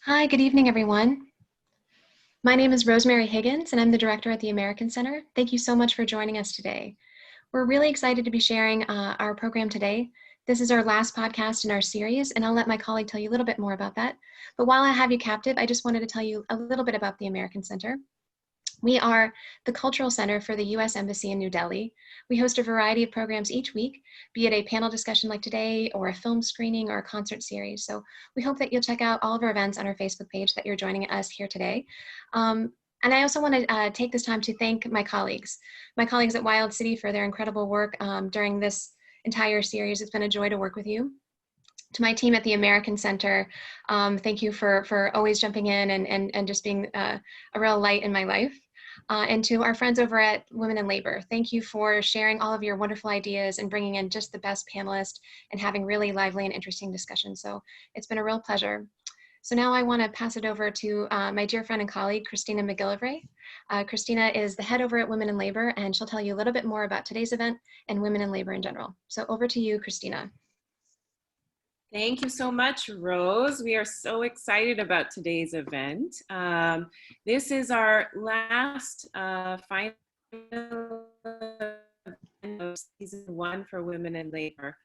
Hi, good evening, everyone. My name is Rosemary Higgins, and I'm the director at the American Center. Thank you so much for joining us today. We're really excited to be sharing our program today. This is our last podcast in our series, and I'll let my colleague tell you a little bit more about that. But while I have you captive, I just wanted to tell you a little bit about the American Center. We are the cultural center for the U.S. Embassy in New Delhi. We host a variety of programs each week, be it a panel discussion like today, or a film screening, or a concert series. So we hope that you'll check out all of our events on our Facebook page that you're joining us here today. And I also want to take this time to thank my colleagues at Wild City for their incredible work during this entire series. It's been a joy to work with you. To my team at the American Center, thank you for always jumping in and just being a real light in my life. And to our friends over at Women in Labor, thank you for sharing all of your wonderful ideas and bringing in just the best panelists and having really lively and interesting discussions. So it's been a real pleasure. So now I want to pass it over to my dear friend and colleague, Christina MacGillivray. Christina is the head over at Women in Labor, and she'll tell you a little bit more about today's event and women in labor in general. So over to you, Christina. Thank you so much, Rose. We are so excited about today's event. This is our last final event of season 1 for Women in Labor.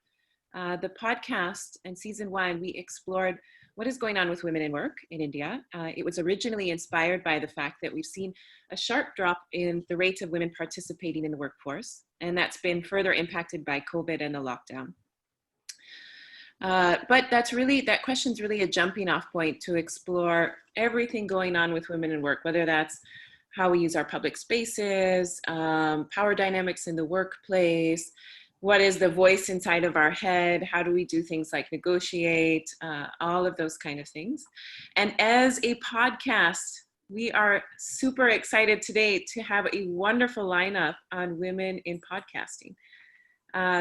The podcast in season 1, we explored what is going on with women in work in India. It was originally inspired by the fact that we've seen a sharp drop in the rates of women participating in the workforce, and that's been further impacted by COVID and the lockdown. But that question's really a jumping off point to explore everything going on with women in work, whether that's how we use our public spaces, power dynamics in the workplace, what is the voice inside of our head, how do we do things like negotiate, all of those kind of things. And as a podcast, we are super excited today to have a wonderful lineup on women in podcasting.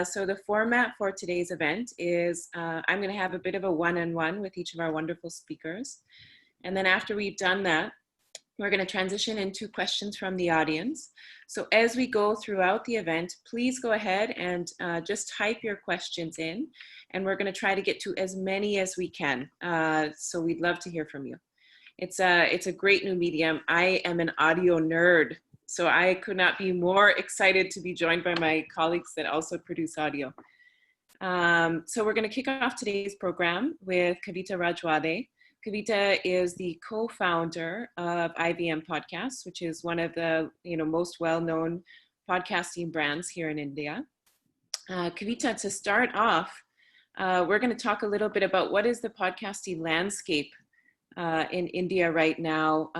So the format for today's event is I'm going to have a bit of a one-on-one with each of our wonderful speakers. And then after we've done that, we're going to transition into questions from the audience. So as we go throughout the event, please go ahead and just type your questions in, and we're going to try to get to as many as we can. So we'd love to hear from you. It's a great new medium. I am an audio nerd, so I could not be more excited to be joined by my colleagues that also produce audio. So we're going to kick off today's program with Kavita Rajwade. Kavita is the co-founder of IVM Podcasts, which is one of the most well-known podcasting brands here in India. Kavita, to start off, we're going to talk a little bit about what is the podcasting landscape in India right now.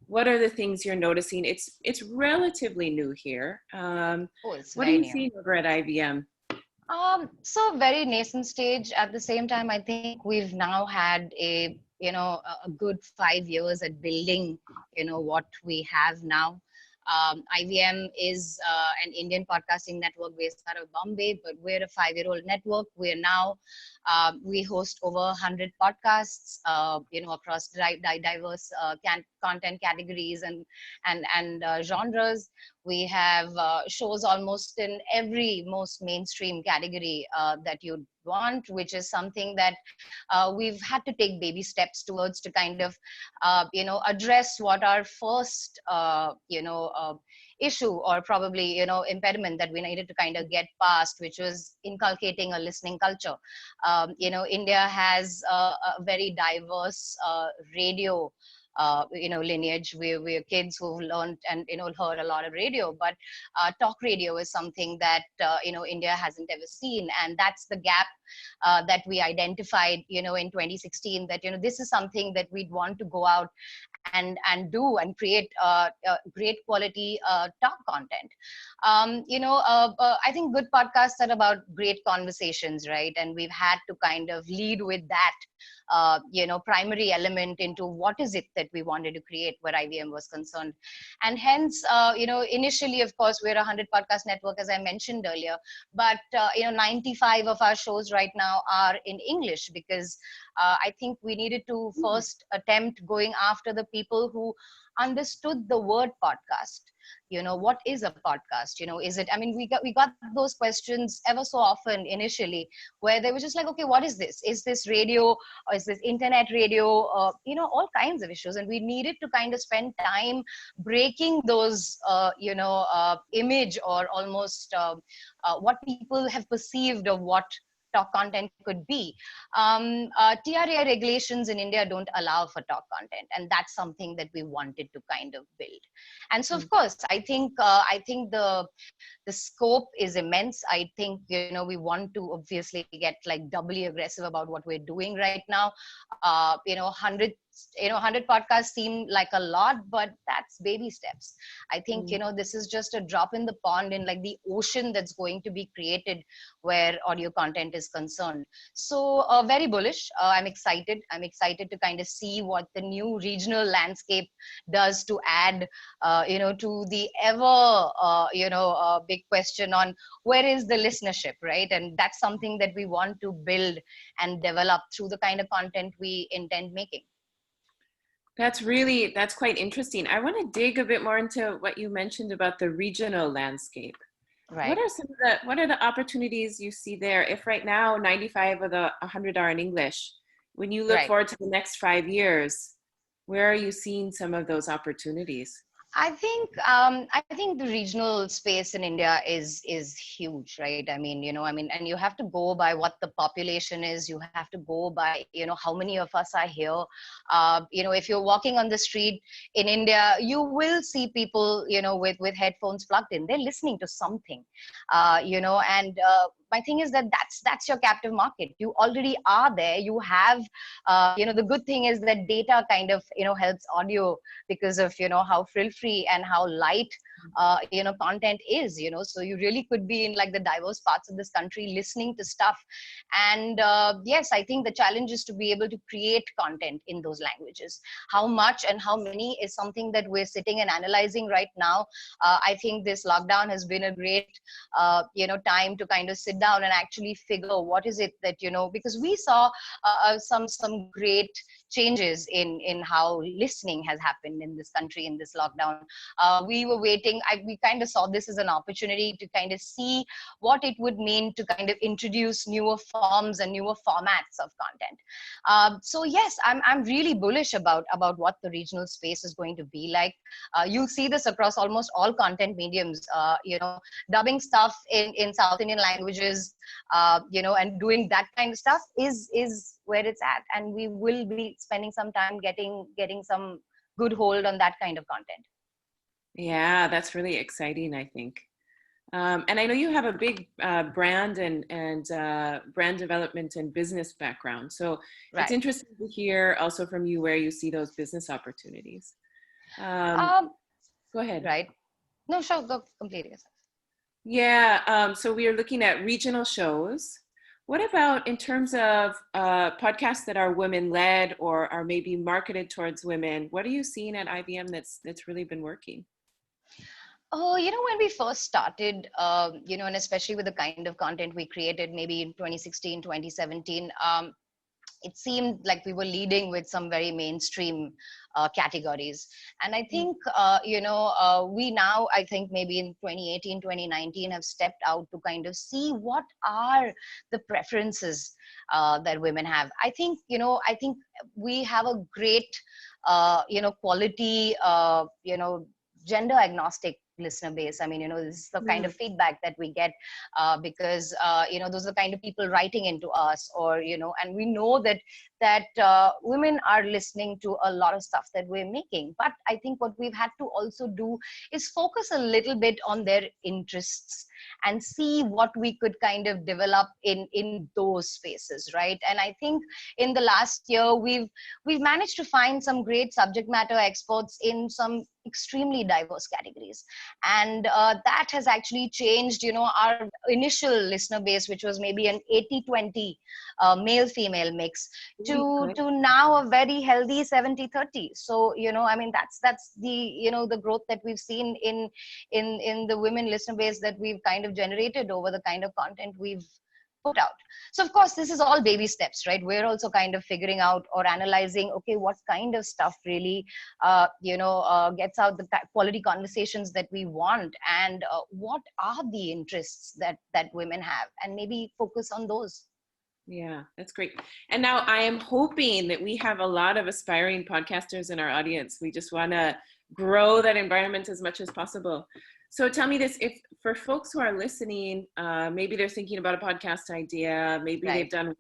What are the things you're noticing? It's relatively new here. What are you seeing over at IVM? So very nascent stage. At the same time, I think we've now had a good 5 years at building, what we have now. IVM is an Indian podcasting network based out of Bombay, but we're a 5-year-old network. We're now, we host over 100 podcasts, across diverse content categories and genres. We have shows almost in every most mainstream category that you'd want, which is something that we've had to take baby steps towards to kind of, address what our first, issue or probably, impediment that we needed to kind of get past, which was inculcating a listening culture. India has a very diverse radio lineage. We're kids who've learned and heard a lot of radio, but talk radio is something that India hasn't ever seen, and that's the gap that we identified in 2016, that this is something that we'd want to go out and do and create great quality talk content. I think good podcasts are about great conversations, right? And we've had to kind of lead with that primary element into what is it that we wanted to create where IVM was concerned. And hence, initially, of course, we're a 100 podcast network, as I mentioned earlier, but 95 of our shows right now are in English, because I think we needed to first attempt going after the people who understood the word podcast. What is a podcast? Is it, I mean, we got those questions ever so often initially, where they were just like, okay, what is this? Is this radio, or is this internet radio? All kinds of issues. And we needed to kind of spend time breaking those, image, or almost what people have perceived of what talk content could be. TRAI regulations in India don't allow for talk content, and that's something that we wanted to kind of build. And so, of course, I think the scope is immense. I think we want to obviously get like doubly aggressive about what we're doing right now. 100 podcasts seem like a lot, but that's baby steps. I think this is just a drop in the pond in like the ocean that's going to be created where audio content is concerned. So very bullish. I'm excited to kind of see what the new regional landscape does to add to the ever big question on where is the listenership, right? And that's something that we want to build and develop through the kind of content we intend making. That's quite interesting. I want to dig a bit more into what you mentioned about the regional landscape. Right. What are the opportunities you see there? If right now 95 of the 100 are in English, when you look forward to the next 5 years, where are you seeing some of those opportunities? I think the regional space in India is huge, right? I mean, and you have to go by what the population is. You have to go by, how many of us are here. If you're walking on the street in India, you will see people, with headphones plugged in. They're listening to something, and my thing is that that's your captive market. You already are there. You have, the good thing is that data kind of, helps audio because of, how frill-free and how light, content is, so you really could be in like the diverse parts of this country listening to stuff. And yes, I think the challenge is to be able to create content in those languages. How much and how many is something that we're sitting and analyzing right now. I think this lockdown has been a great, time to kind of sit down and actually figure what is it that, because we saw some great changes in how listening has happened in this country in this lockdown. We were waiting. We kind of saw this as an opportunity to kind of see what it would mean to kind of introduce newer forms and newer formats of content. So yes, I'm really bullish about what the regional space is going to be like. You'll see this across almost all content mediums. Dubbing stuff in South Indian languages, and doing that kind of stuff is where it's at, and we will be spending some time getting some good hold on that kind of content. Yeah, that's really exciting, I think. And I know you have a big brand and brand development and business background. So It's interesting to hear also from you where you see those business opportunities. Go ahead. Right. No, sure. Go completely. Yeah. So we are looking at regional shows. What about in terms of podcasts that are women-led or are maybe marketed towards women? What are you seeing at IVM that's really been working? Oh, when we first started, and especially with the kind of content we created maybe in 2016, 2017, it seemed like we were leading with some very mainstream categories. And I think, we now, I think maybe in 2018, 2019 have stepped out to kind of see what are the preferences that women have. I think we have a great, quality, gender agnostic listener base. I mean, this is the kind of feedback that we get because, those are the kind of people writing into us or, and we know that women are listening to a lot of stuff that we're making. But I think what we've had to also do is focus a little bit on their interests and see what we could kind of develop in those spaces, right? And I think in the last year, we've managed to find some great subject matter experts in some extremely diverse categories. And that has actually changed, our initial listener base, which was maybe an 80-20 male-female mix to now a very healthy 70-30. So, I mean, that's the, the growth that we've seen in the women listener base that we've kind of generated over the kind of content we've put out. So of course, this is all baby steps, right? We're also kind of figuring out or analyzing, okay, what kind of stuff really, gets out the quality conversations that we want, and what are the interests that women have, and maybe focus on those. Yeah, that's great. And now I am hoping that we have a lot of aspiring podcasters in our audience. We just want to grow that environment as much as possible. So tell me this, if for folks who are listening, maybe they're thinking about a podcast idea, maybe Right. they've done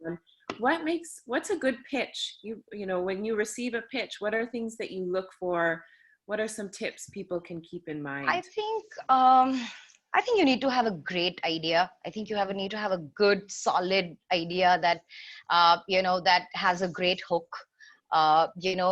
one, what's a good pitch? You know, when you receive a pitch, what are things that you look for? What are some tips people can keep in mind? I think you need to have a great idea. I think need to have a good, solid idea that, that has a great hook.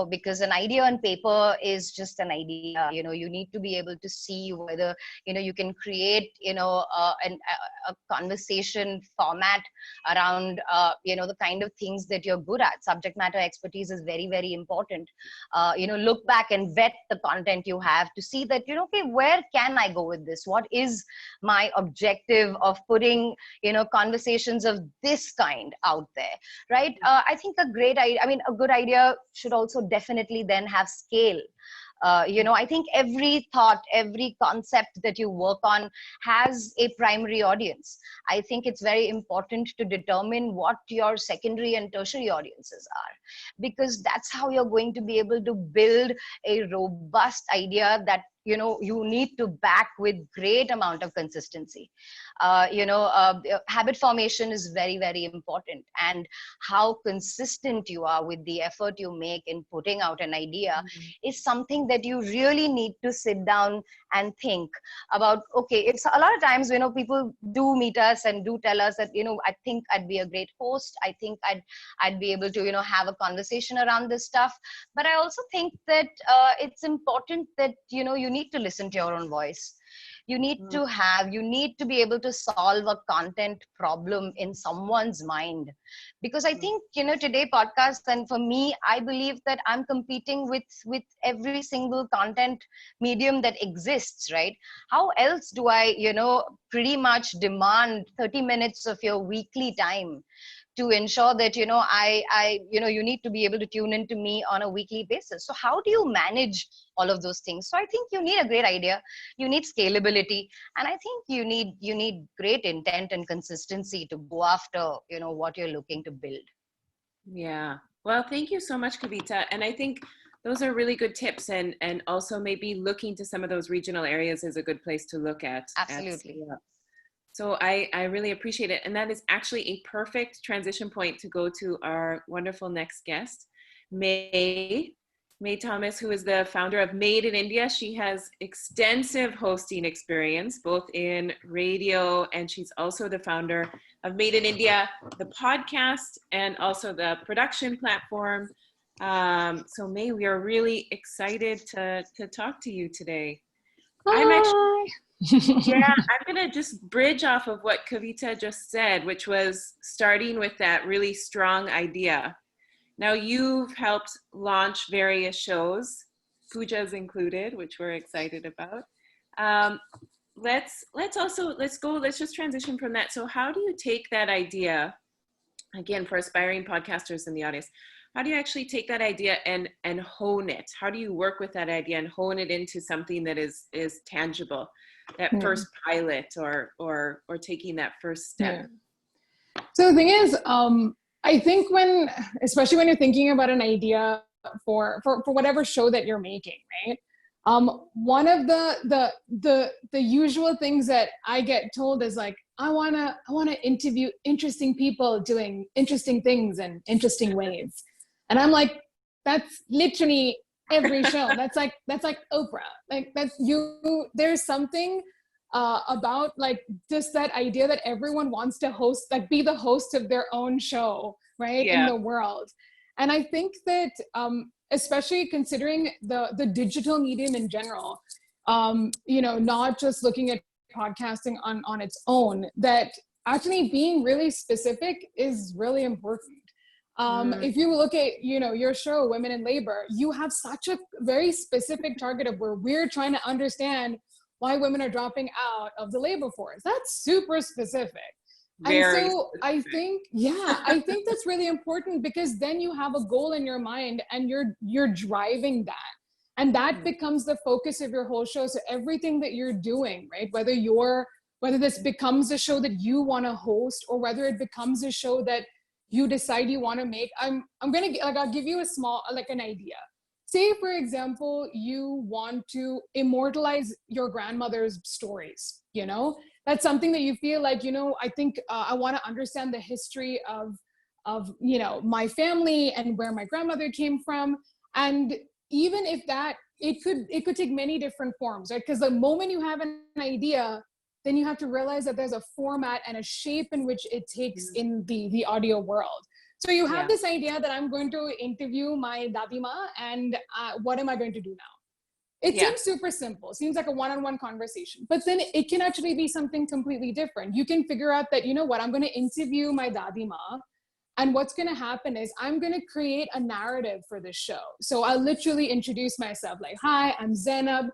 Because an idea on paper is just an idea. You need to be able to see whether, you can create, a conversation format around, the kind of things that you're good at. Subject matter expertise is very, very important. Look back and vet the content you have to see that, okay, where can I go with this? What is my objective of putting, conversations of this kind out there, right? I think a good idea should also definitely then have scale. I think every thought, every concept that you work on has a primary audience. I think it's very important to determine what your secondary and tertiary audiences are, because that's how you're going to be able to build a robust idea that you need to back with great amount of consistency. Habit formation is very, very important, and how consistent you are with the effort you make in putting out an idea is something that you really need to sit down and think about. Okay, it's a lot of times, people do meet us and do tell us that, I think I'd be a great host. I think I'd be able to, have a conversation around this stuff. But I also think that it's important that, you need to listen to your own voice. You need to be able to solve a content problem in someone's mind. Because I think, today podcast, and for me, I believe that I'm competing with every single content medium that exists, right? How else do I, pretty much demand 30 minutes of your weekly time to ensure that, you need to be able to tune into me on a weekly basis. So how do you manage all of those things? So I think you need a great idea, you need scalability, and I think you need great intent and consistency to go after, what you're looking to build. Yeah. Well, thank you so much, Kavita. And I think those are really good tips, and also maybe looking to some of those regional areas is a good place to look at. Absolutely. So I really appreciate it. And that is actually a perfect transition point to go to our wonderful next guest, Mae Thomas, who is the founder of Maed in India. She has extensive hosting experience, both in radio, and she's also the founder of Maed in India, the podcast, and also the production platform. So Mae, we are really excited to talk to you today. Hi. I'm going to just bridge off of what Kavita just said, which was starting with that really strong idea. Now you have launch various shows, Pooja's included, which we're excited about. Let's just transition from that. So how do you take that idea, again, for aspiring podcasters in the audience, how do you actually take that idea and hone it? How do you work with that idea and hone it into something that is tangible? That first pilot or taking that first step. Yeah. So the thing is, I think especially when you're thinking about an idea for whatever show that you're making, right? One of the usual things that I get told is like, I wanna interview interesting people doing interesting things in interesting ways. And I'm like, that's literally every show. That's like Oprah. Like there's something about like just that idea that everyone wants to host, like be the host of their own show, right? Yeah. In the world. And I think that especially considering the digital medium in general, not just looking at podcasting on its own, that actually being really specific is really important. If you look at, your show, Women in Labor, you have such a very specific target of where we're trying to understand why women are dropping out of the labor force. That's super specific. And Very so I specific. think, yeah, I think that's really important, because then you have a goal in your mind and you're driving that. And that becomes the focus of your whole show. So everything that you're doing, right? Whether this becomes a show that you want to host, or whether it becomes a show that you decide you want to make. I'll give you a small, like an idea. Say, for example, you want to immortalize your grandmother's stories, that's something that you feel like, I think I want to understand the history of my family and where my grandmother came from. And even if that, it could take many different forms, right? Because the moment you have an idea, then you have to realize that there's a format and a shape in which it takes in the audio world. So you have this idea that I'm going to interview my dadima, and what am I going to do now? It seems super simple. Seems like a one-on-one conversation, but then it can actually be something completely different. You can figure out that, I'm going to interview my dadima, and what's going to happen is I'm going to create a narrative for this show. So I'll literally introduce myself like, hi, I'm Zainab,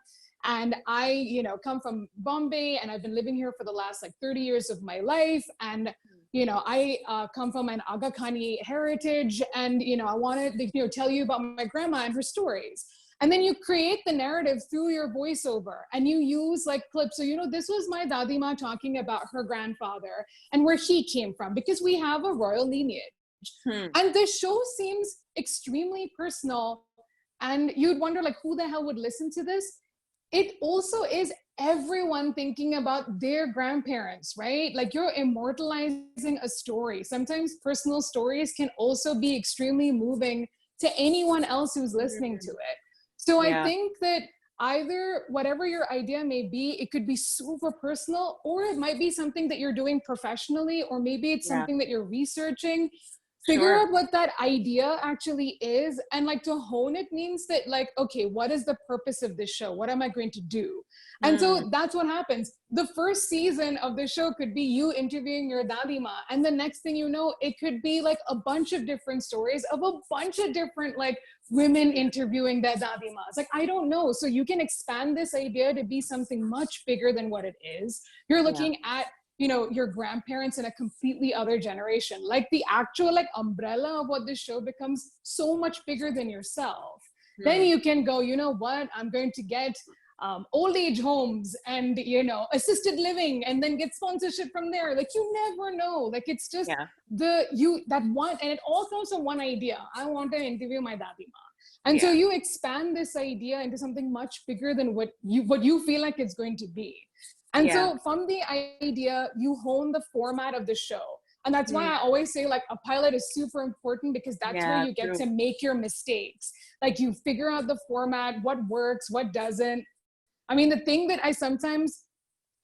and I, come from Bombay, and I've been living here for the last 30 years of my life. And, I come from an Aga Khani heritage, and, I want to, tell you about my grandma and her stories. And then you create the narrative through your voiceover, and you use clips. So, this was my dadima talking about her grandfather and where he came from, because we have a royal lineage. And the show seems extremely personal, and you'd wonder who the hell would listen to this? It also is everyone thinking about their grandparents, right? You're immortalizing a story. Sometimes personal stories can also be extremely moving to anyone else who's listening to it. So I think that either whatever your idea may be, it could be super personal, or it might be something that you're doing professionally, or maybe it's something that you're researching. Figure out what that idea actually is, and to hone it means that okay, what is the purpose of this show? What am I going to do? And so that's what happens. The first season of the show could be you interviewing your dadima, and the next thing you know, it could be a bunch of different stories of a bunch of different women interviewing their dadimas. I don't know. So you can expand this idea to be something much bigger than what it is. You're looking at your grandparents in a completely other generation. The actual umbrella of what this show becomes so much bigger than yourself. Then you can go, what, I'm going to get old age homes and assisted living, and then get sponsorship from there. You never know. It's just that one, and it all comes from one idea. I want to interview my dadima. And so you expand this idea into something much bigger than what you feel like it's going to be. And so from the idea, you hone the format of the show. And that's why I always say a pilot is super important, because that's where you get to make your mistakes. You figure out the format, what works, what doesn't. I mean, the thing that I sometimes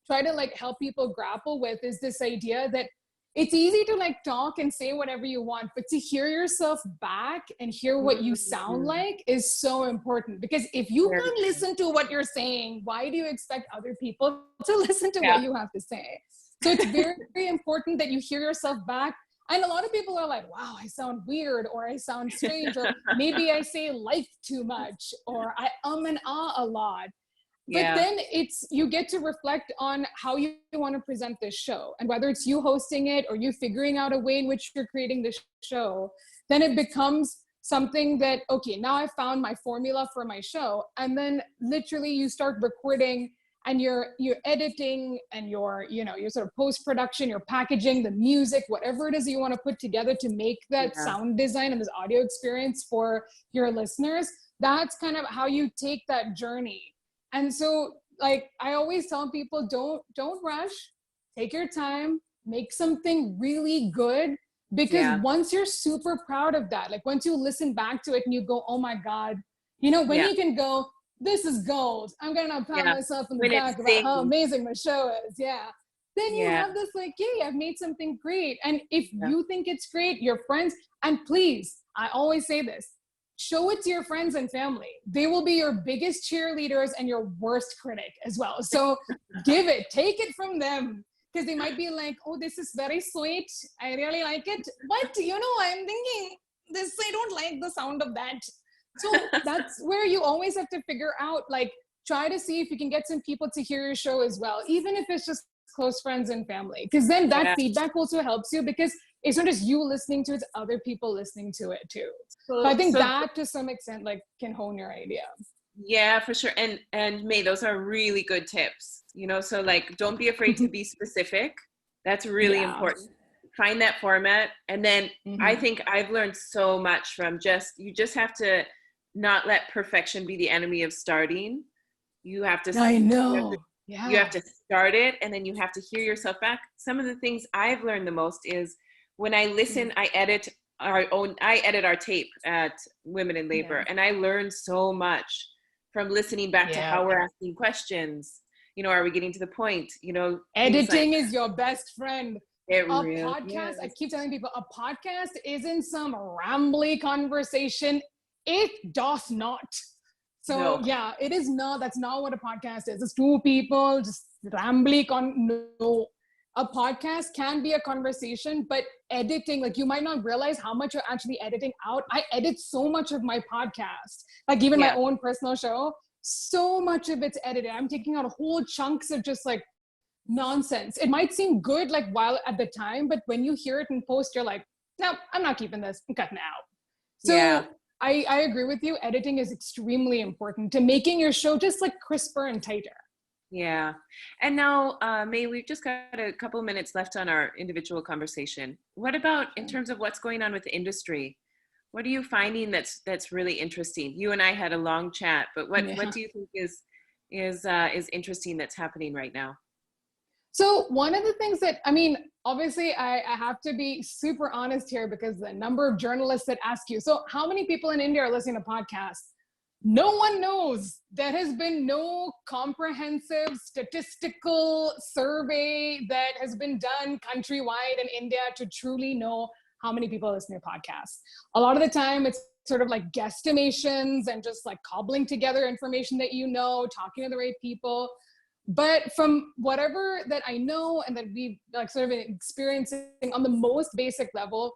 try to help people grapple with is this idea that it's easy to talk and say whatever you want, but to hear yourself back and hear what you sound like is so important. Because if you can't listen to what you're saying, why do you expect other people to listen to what you have to say? So it's very, very important that you hear yourself back. And a lot of people are like, wow, I sound weird, or I sound strange, or maybe I say too much, or I and a lot. But then you get to reflect on how you want to present this show, and whether it's you hosting it or you figuring out a way in which you're creating this show, then it becomes something that, okay, now I found my formula for my show. And then literally you start recording, and you're editing, and you're sort of post-production, you're packaging the music, whatever it is that you want to put together to make that sound design and this audio experience for your listeners. That's kind of how you take that journey. And so I always tell people, don't rush, take your time, make something really good, because once you're super proud of that, once you listen back to it and you go, oh my God, when you can go, this is gold, I'm going to pat myself in the back about how amazing my show is. Then you have this yay, I've made something great. And if you think it's great, your friends, and please, I always say this, show it to your friends and family. They will be your biggest cheerleaders and your worst critic as well. So take it from them, because they might be like, oh, this is very sweet, I really like it. But I'm thinking this, I don't like the sound of that. So that's where you always have to figure out, try to see if you can get some people to hear your show as well. Even if it's just close friends and family. Because then that Yeah. feedback also helps you, because it's not just you listening to it, it's other people listening to it too. So I think that to some extent like can hone your idea. Yeah, for sure. And Mae, those are really good tips. You know, so like don't be afraid to be specific. That's really important. Find that format. And then I think I've learned so much from you just have to not let perfection be the enemy of starting. You have to you have to start it, and then you have to hear yourself back. Some of the things I've learned the most is when I listen, I edit our tape at Women in Labor, and I learned so much from listening back to how we're asking questions. You know, are we getting to the point? You know, editing is your best friend. Podcast, I keep telling people, a podcast isn't some rambly conversation. It does not. So yeah, it is not. That's not what a podcast is. It's two people just rambly. No, a podcast can be a conversation, but editing, like you might not realize how much you're actually editing out. I edit so much of my podcast, like even my own personal show. So much of it's edited. I'm taking out whole chunks of just like nonsense. It might seem good like while at the time, but when you hear it in post, you're like, no, I'm not keeping this. I'm cutting it out. So I agree with you. Editing is extremely important to making your show just like crisper and tighter. Yeah. And now, Mae, we've just got a couple of minutes left on our individual conversation. What about in terms of what's going on with the industry? What are you finding that's really interesting? You and I had a long chat, but what do you think is interesting that's happening right now? So one of the things that, I mean, obviously I have to be super honest here, because the number of journalists that ask you, so how many people in India are listening to podcasts? No one knows. There has been no comprehensive statistical survey that has been done countrywide in India to truly know how many people listen to podcasts. A lot of the time it's sort of like guesstimations and just like cobbling together information that you know, talking to the right people. But from whatever that I know and that we've like sort of experiencing on the most basic level,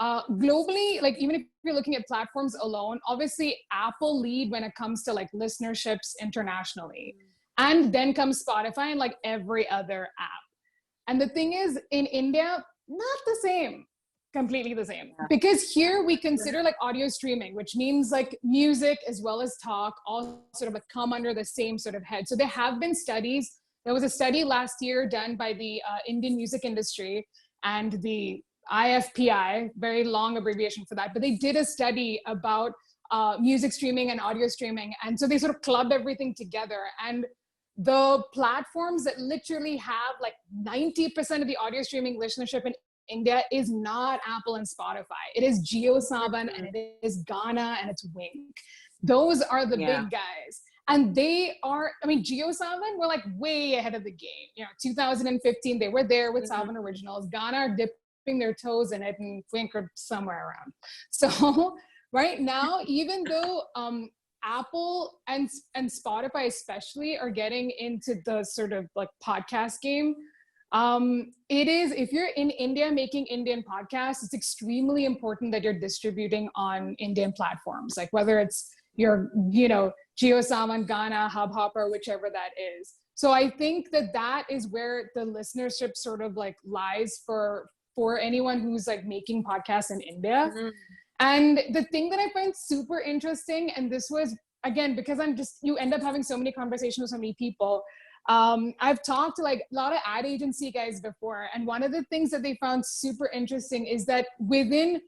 globally, like even if you're looking at platforms alone, obviously Apple lead when it comes to like listenerships internationally. And then comes Spotify and like every other app. And the thing is, in India, not the same. Completely the same. Because here we consider like audio streaming, which means like music as well as talk all sort of like come under the same sort of head. So there have been studies. There was a study last year done by the Indian music industry and the IFPI, very long abbreviation for that, but they did a study about music streaming and audio streaming. And so they sort of club everything together. And the platforms that literally have like 90% of the audio streaming listenership in India is not Apple and Spotify. It is JioSaavn and it is Gaana and it's Wink. Those are the big guys. And they are, I mean, JioSaavn were like way ahead of the game. You know, 2015, they were there with Saavn Originals. Gaana are dipping their toes in it and Wink are somewhere around. So right now, even though Apple and Spotify especially are getting into the sort of like podcast game, it is, if you're in India making Indian podcasts, it's extremely important that you're distributing on Indian platforms, like whether it's your, you know, JioSaavn, Gaana, Hubhopper, whichever that is. So I think that is where the listenership sort of like lies for anyone who's like making podcasts in India. And the thing that I find super interesting, and this was, again, because you end up having so many conversations with so many people. I've talked to like a lot of ad agency guys before, and one of the things that they found super interesting is that within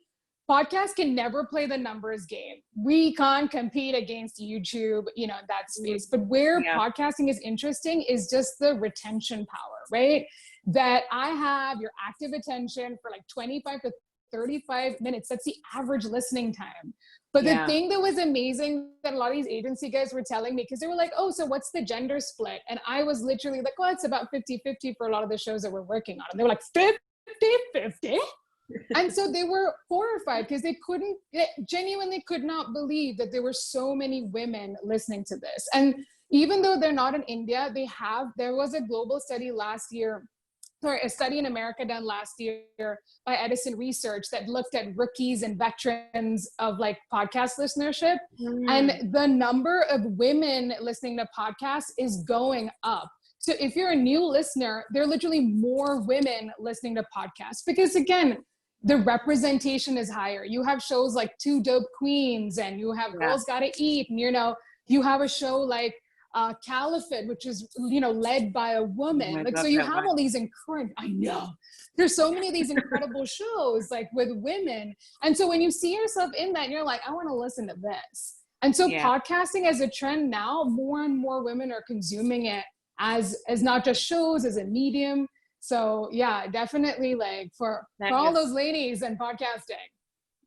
podcasts can never play the numbers game. We can't compete against YouTube, you know, that space. But where podcasting is interesting is just the retention power, right? That I have your active attention for like 25 to 35 minutes. That's the average listening time. But the thing that was amazing that a lot of these agency guys were telling me, because they were like, oh, so what's the gender split? And I was literally like, well, it's about 50-50 for a lot of the shows that we're working on. And they were like, 50-50? And so they were horrified because they genuinely could not believe that there were so many women listening to this. And even though they're not in India, there was a global study a study in America done last year by Edison Research that looked at rookies and veterans of like podcast listenership. And the number of women listening to podcasts is going up. So if you're a new listener, there are literally more women listening to podcasts because again, the representation is higher. You have shows like Two Dope Queens and you have Girls Gotta Eat. And, you have a show like Caliphate, which is, led by a woman. So you have all these I know. There's so many of these incredible shows like with women. And so when you see yourself in that, you're like, I want to listen to this. And so podcasting as a trend now, more and more women are consuming it as not just shows, as a medium. So yeah, definitely like for all those ladies and podcasting.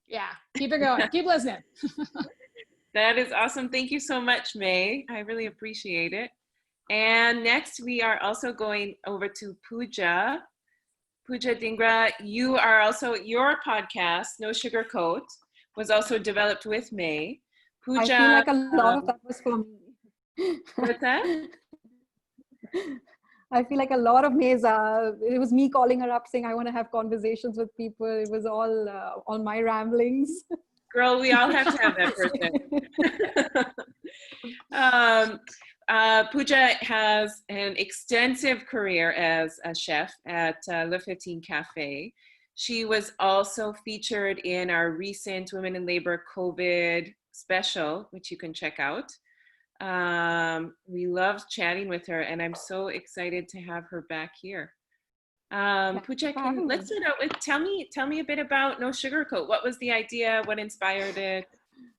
Yeah, keep it going. Keep listening. That is awesome. Thank you so much, Mae. I really appreciate it. And next we are also going over to Pooja. Pooja Dhingra, your podcast, No Sugarcoat, was also developed with Mae. Pooja, I feel like a lot of that was for me. What's that? I feel like a lot of Mae's, it was me calling her up saying, I want to have conversations with people. It was all my ramblings. Girl, we all have to have that person. Pooja has an extensive career as a chef at Le 15 Cafe. She was also featured in our recent Women in Labor COVID special, which you can check out. We loved chatting with her, and I'm so excited to have her back here. Pooja, let's start out with, tell me a bit about No Sugarcoat. What was the idea? What inspired it?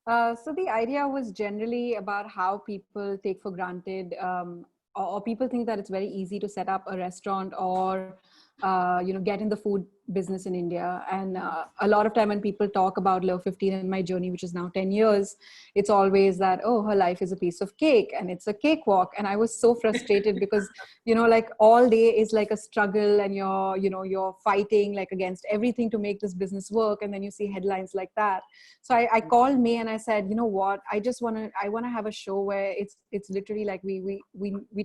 So the idea was generally about how people take for granted, or people think that it's very easy to set up a restaurant or get in the food business in India. And a lot of time when people talk about Love 15 and my journey, which is now 10 years, it's always that, oh, her life is a piece of cake and it's a cakewalk. And I was so frustrated because, like all day is like a struggle and you're fighting like against everything to make this business work. And then you see headlines like that. So I called Mae and I said, you know what, I want to have a show where it's literally like we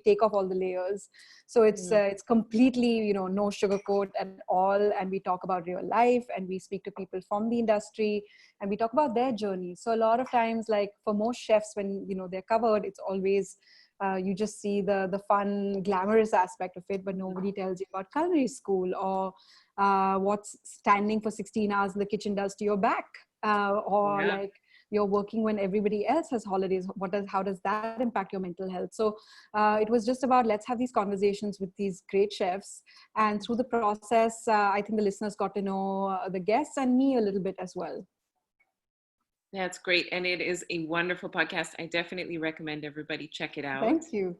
take off all the layers. So it's completely, no sugarcoat at all. And we talk about real life and we speak to people from the industry and we talk about their journey. So a lot of times, like for most chefs, when, they're covered, it's always, you just see the fun, glamorous aspect of it, but nobody tells you about culinary school or what's standing for 16 hours in the kitchen does to your back, like you're working when everybody else has holidays. How does that impact your mental health? So it was just about, let's have these conversations with these great chefs. And through the process, I think the listeners got to know the guests and me a little bit as well. That's great. And it is a wonderful podcast. I definitely recommend everybody check it out. Thank you.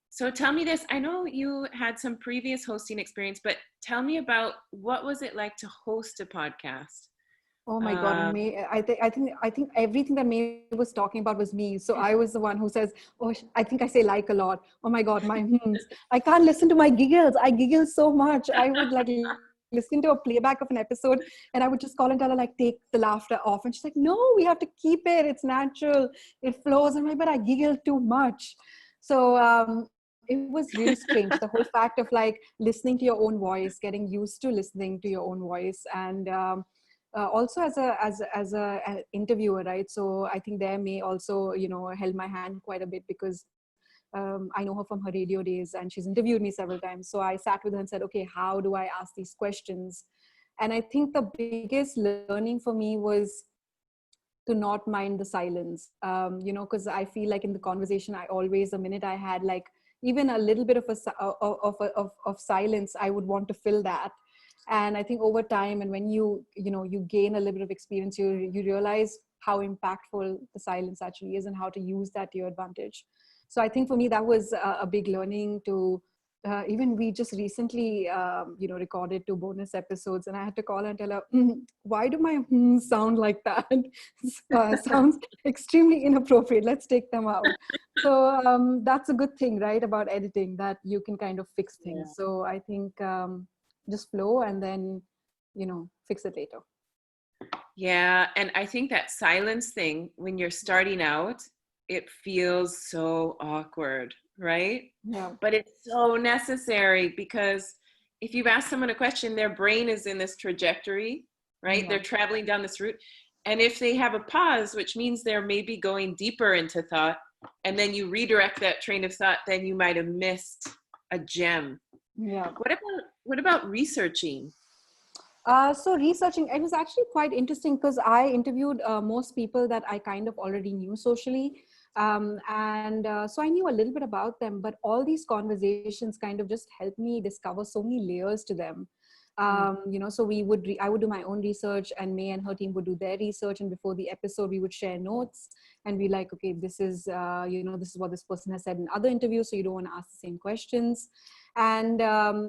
So tell me this, I know you had some previous hosting experience, but tell me about what was it like to host a podcast? Oh my God, Mae, I think everything that Mae was talking about was me. So I was the one who says, oh, I think I say like a lot. Oh my God, my I can't listen to my giggles. I giggle so much. I would like listen to a playback of an episode and I would just call and tell her like, take the laughter off. And she's like, no, we have to keep it. It's natural. It flows. I'm like, but I giggle too much. So it was really strange. The whole fact of like listening to your own voice, getting used to listening to your own voice, and also as a interviewer, right? So I think there Mae also, held my hand quite a bit because I know her from her radio days and she's interviewed me several times. So I sat with her and said, okay, how do I ask these questions? And I think the biggest learning for me was to not mind the silence, because I feel like in the conversation, I always, the minute I had like even a little bit of silence, I would want to fill that. And I think over time, and when you gain a little bit of experience, you realize how impactful the silence actually is and how to use that to your advantage. So I think for me, that was a big learning to, even we just recently, recorded 2 bonus episodes and I had to call her and tell her, why do my sound like that? Sounds extremely inappropriate. Let's take them out. So that's a good thing, right? About editing, that you can kind of fix things. Yeah. So I think, just flow and then, fix it later. Yeah. And I think that silence thing, when you're starting out, it feels so awkward, right? Yeah. But it's so necessary because if you ask someone a question, their brain is in this trajectory, right? Yeah. They're traveling down this route. And if they have a pause, which means they're maybe going deeper into thought, and then you redirect that train of thought, then you might have missed a gem. Yeah. What about researching? So researching, it was actually quite interesting because I interviewed most people that I kind of already knew socially. So I knew a little bit about them, but all these conversations kind of just helped me discover so many layers to them. So I would do my own research, and Mae and her team would do their research. And before the episode, we would share notes and be like, okay, this is what this person has said in other interviews. So you don't want to ask the same questions. And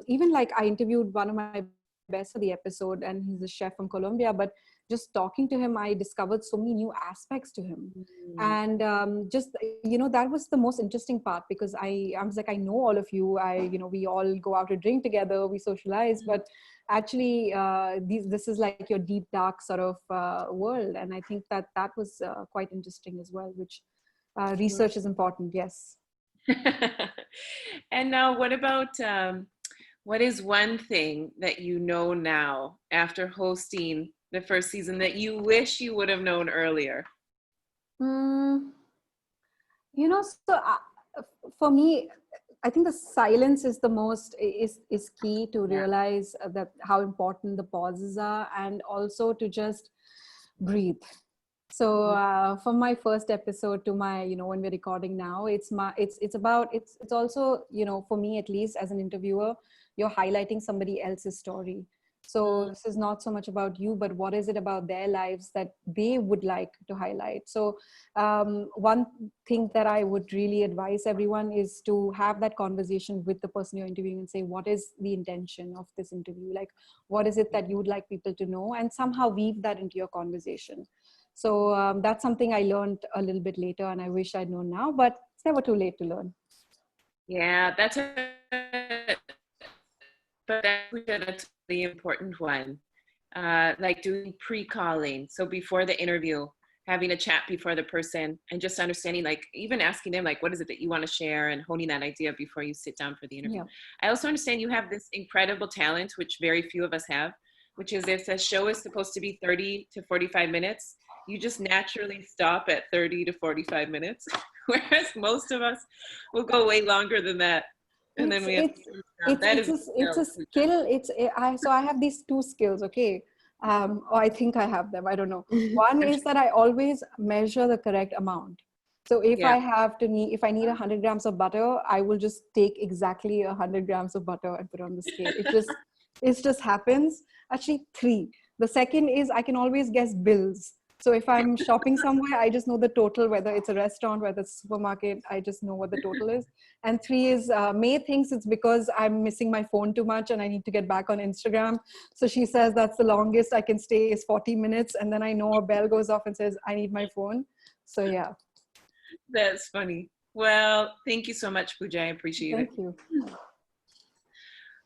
even like I interviewed one of my best for the episode, and he's a chef from Colombia, but just talking to him, I discovered so many new aspects to him. And that was the most interesting part, because I was like, I know all of you, we all go out to drink together, we socialize, but actually this is like your deep dark sort of world. And I think that was quite interesting as well, which research is important. Yes. And now what about what is one thing that you know now after hosting the first season that you wish you would have known earlier? For me, I think the silence is the most is key to realize that how important the pauses are, and also to just breathe. So from my first episode to my, when we're recording now, it's also, for me, at least as an interviewer, you're highlighting somebody else's story. So this is not so much about you, but what is it about their lives that they would like to highlight? So one thing that I would really advise everyone is to have that conversation with the person you're interviewing and say, what is the intention of this interview? Like, what is it that you would like people to know? And somehow weave that into your conversation. So that's something I learned a little bit later, and I wish I'd known now, but it's never too late to learn. Yeah, that's the important one. Like doing pre-calling. So before the interview, having a chat before the person, and just understanding, like even asking them, like, what is it that you want to share, and honing that idea before you sit down for the interview. Yeah. I also understand you have this incredible talent, which very few of us have, which is if a show is supposed to be 30 to 45 minutes, you just naturally stop at 30 to 45 minutes, whereas most of us will go way longer than that. And then it's a skill. So I have these two skills. Okay. Or I think I have them. I don't know. One is that I always measure the correct amount. So if if I need 100 grams of butter, I will just take exactly 100 grams of butter and put on the scale. It just happens. Actually, 3. The second is I can always guess bills. So if I'm shopping somewhere, I just know the total, whether it's a restaurant, whether it's a supermarket, I just know what the total is. And 3 is Mae thinks it's because I'm missing my phone too much and I need to get back on Instagram. So she says that's the longest I can stay is 40 minutes. And then I know a bell goes off and says, I need my phone. So yeah. That's funny. Well, thank you so much, Pooja. I appreciate it. Thank you.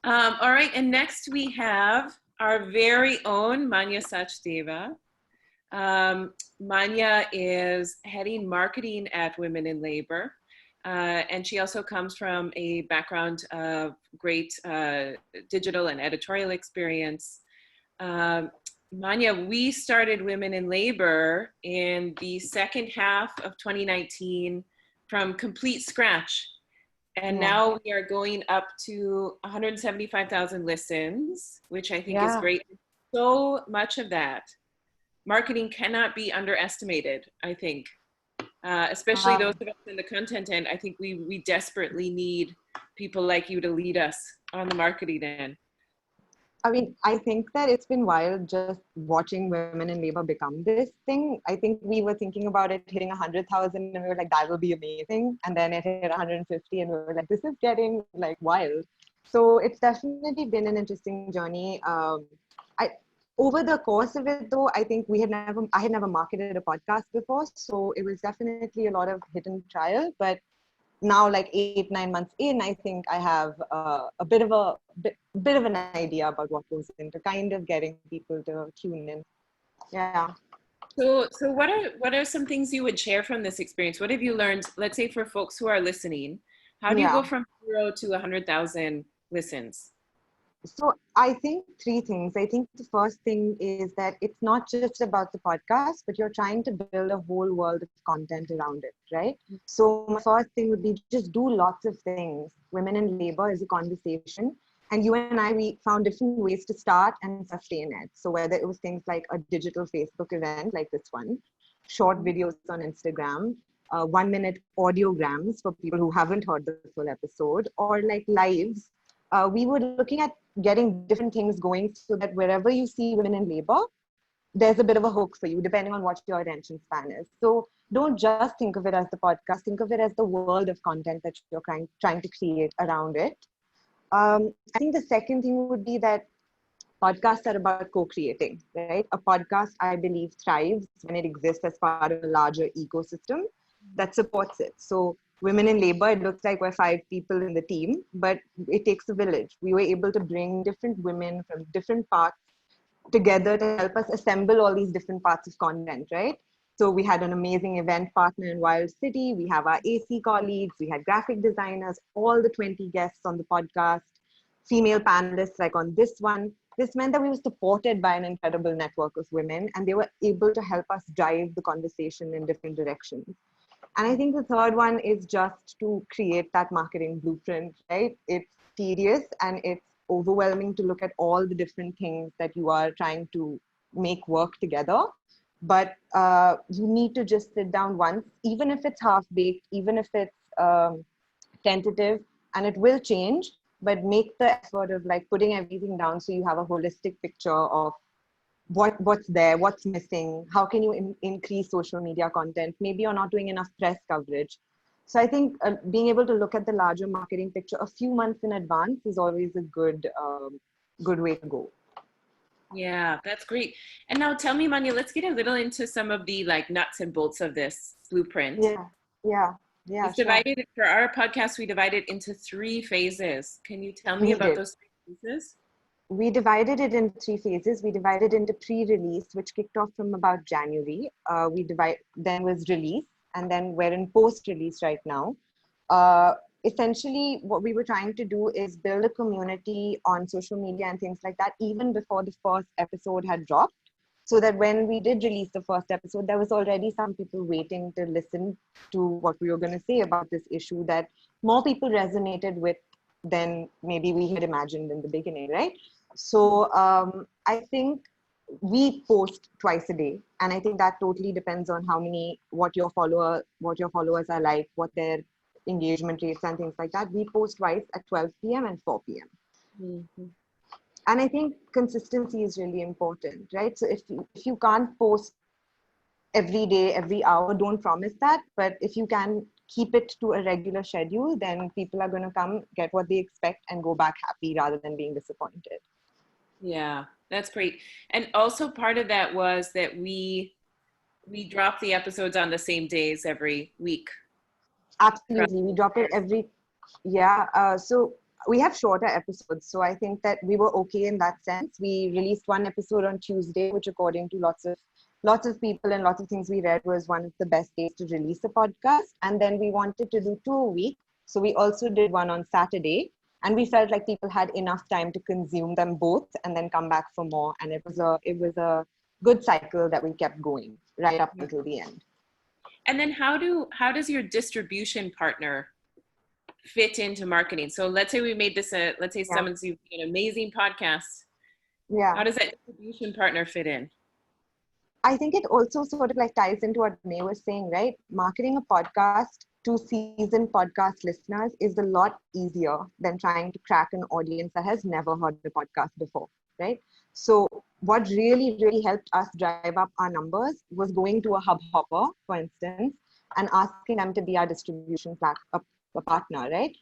All right. And next we have our very own Maanya Sachdeva. Maanya is heading marketing at Women in Labor, and she also comes from a background of great digital and editorial experience. Maanya, we started Women in Labor in the second half of 2019 from complete scratch. And now we are going up to 175,000 listens, which I think is great. So much of that. Marketing cannot be underestimated, I think, especially those of us in the content end. I think we desperately need people like you to lead us on the marketing end. I mean, I think that it's been wild just watching Women in Labor become this thing. I think we were thinking about it hitting 100,000 and we were like, that will be amazing. And then it hit 150 and we were like, this is getting like wild. So it's definitely been an interesting journey. Over the course of it though, I think I had never marketed a podcast before. So it was definitely a lot of hit and trial, but now like 8-9 months in, I think I have a bit of an idea about what goes into kind of getting people to tune in. Yeah. So what are some things you would share from this experience? What have you learned? Let's say for folks who are listening, how do you go from 0 to 100,000 listens? So I think three things. I think the first thing is that it's not just about the podcast, but you're trying to build a whole world of content around it, right? So my first thing would be just do lots of things. Women in labor is a conversation. And you and I, we found different ways to start and sustain it. So whether it was things like a digital Facebook event like this one, short videos on Instagram, 1 minute audiograms for people who haven't heard the full episode, or like lives, we were looking at getting different things going so that wherever you see women in labor, there's a bit of a hook for you, depending on what your attention span is. So don't just think of it as the podcast, think of it as the world of content that you're trying to create around it. I think the second thing would be that podcasts are about co-creating, right? A podcast, I believe, thrives when it exists as part of a larger ecosystem that supports it. So women in labor, it looks like we're 5 people in the team, but it takes a village. We were able to bring different women from different parts together to help us assemble all these different parts of content, right? So we had an amazing event partner in Wild City. We have our AC colleagues. We had graphic designers, all the 20 guests on the podcast, female panelists like on this one. This meant that we were supported by an incredible network of women, and they were able to help us drive the conversation in different directions. And I think the third one is just to create that marketing blueprint, right? It's tedious and it's overwhelming to look at all the different things that you are trying to make work together. But you need to just sit down once, even if it's half-baked, even if it's tentative, and it will change, but make the effort of like putting everything down so you have a holistic picture of what's there, what's missing, how can you increase social media content. Maybe you're not doing enough press coverage. So I think being able to look at the larger marketing picture a few months in advance is always a good way to go. Yeah, that's great. And now tell me, Maanya, let's get a little into some of the like nuts and bolts of this blueprint. Yeah. We've divided it for our podcast. We divided into 3 phases. Then you tell me about those 3 phases? We divided it into 3 phases. We divided into pre-release, which kicked off from about January. Then was release, and then we're in post-release right now. Essentially, what we were trying to do is build a community on social media and things like that, even before the first episode had dropped, so that when we did release the first episode, there was already some people waiting to listen to what we were going to say about this issue that more people resonated with than maybe we had imagined in the beginning, right? So I think we post twice a day, and I think that totally depends on what your followers are like, what their engagement rates and things like that. We post twice at 12 p.m. and 4 p.m. Mm-hmm. And I think consistency is really important, right? So if you can't post every day, every hour, don't promise that. But if you can keep it to a regular schedule, then people are going to come, get what they expect, and go back happy rather than being disappointed. Yeah, that's great. And also part of that was that we drop the episodes on the same days every week. Absolutely. We drop it so we have shorter episodes. So I think that we were okay in that sense. We released one episode on Tuesday, which according to lots of people and lots of things we read was one of the best days to release a podcast. And then we wanted to do 2 a week. So we also did one on Saturday. And we felt like people had enough time to consume them both and then come back for more. And it was a good cycle that we kept going right up until the end. And then how does your distribution partner fit into marketing? So let's say we made this someone's an amazing podcast. Yeah. How does that distribution partner fit in? I think it also sort of like ties into what Mae was saying, right? Marketing a podcast to seasoned podcast listeners is a lot easier than trying to crack an audience that has never heard the podcast before, right? So what really, really helped us drive up our numbers was going to a Hubhopper, for instance, and asking them to be our distribution partner, right?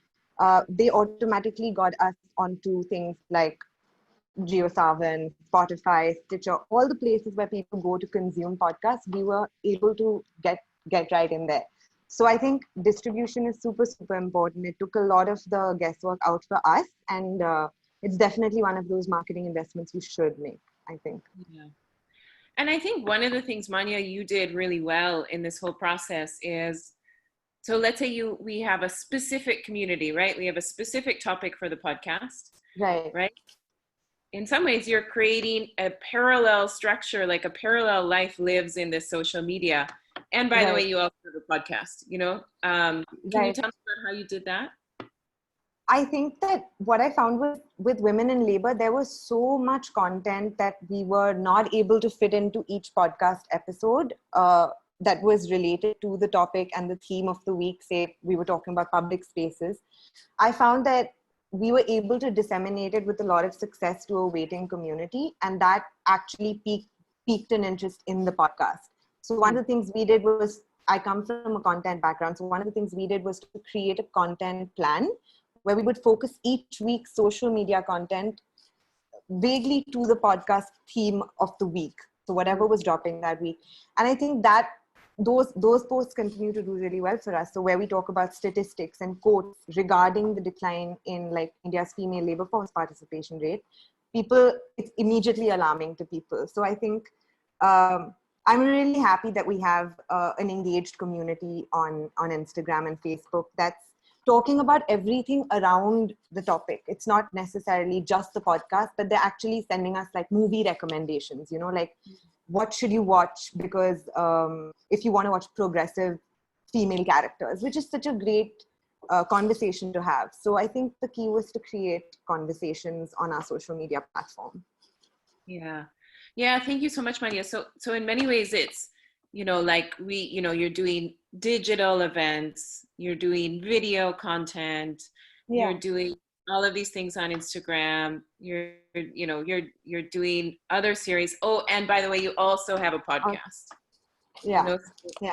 They automatically got us onto things like JioSaavn, Spotify, Stitcher, all the places where people go to consume podcasts. We were able to get right in there. So I think distribution is super, super important. It took a lot of the guesswork out for us, and it's definitely one of those marketing investments you should make, I think. Yeah. And I think one of the things, Maanya, you did really well in this whole process is, so let's say we have a specific community, right? We have a specific topic for the podcast. Right. Right. in some ways you're creating a parallel structure, like a parallel life lives in this social media. And by the way, you also have a podcast, you know? Can you tell me about how you did that? I think that what I found with women in labor, there was so much content that we were not able to fit into each podcast episode that was related to the topic and the theme of the week. Say we were talking about public spaces. I found that we were able to disseminate it with a lot of success to a waiting community. And that actually piqued an interest in the podcast. So one of the things we did was, I come from a content background. So one of the things we did was to create a content plan where we would focus each week social media content vaguely to the podcast theme of the week. So whatever was dropping that week. And I think that those posts continue to do really well for us. So where we talk about statistics and quotes regarding the decline in like India's female labor force participation rate, it's immediately alarming to people. So I think I'm really happy that we have an engaged community on Instagram and Facebook that's talking about everything around the topic. It's not necessarily just the podcast, but they're actually sending us like movie recommendations, you know, like what should you watch? Because if you want to watch progressive female characters, which is such a great conversation to have. So I think the key was to create conversations on our social media platform. Yeah. Yeah. Thank you so much, Maanya. So in many ways it's, you know, like you're doing digital events, you're doing video content, you're doing all of these things on Instagram, you're doing other series. Oh, and by the way, you also have a podcast. Yeah. You know,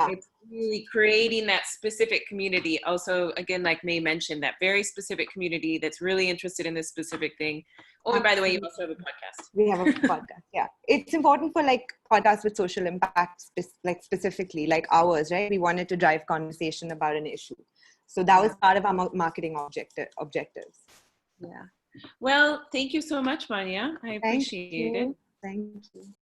it's really creating that specific community. Also, again, like Mae mentioned, that very specific community that's really interested in this specific thing. Oh, and by the way, you also have a podcast. We have a podcast. Yeah. It's important for like podcasts with social impact, like specifically like ours, right? We wanted to drive conversation about an issue. So that was part of our marketing objectives. Yeah. Well, thank you so much, Maanya. I appreciate it. Thank you.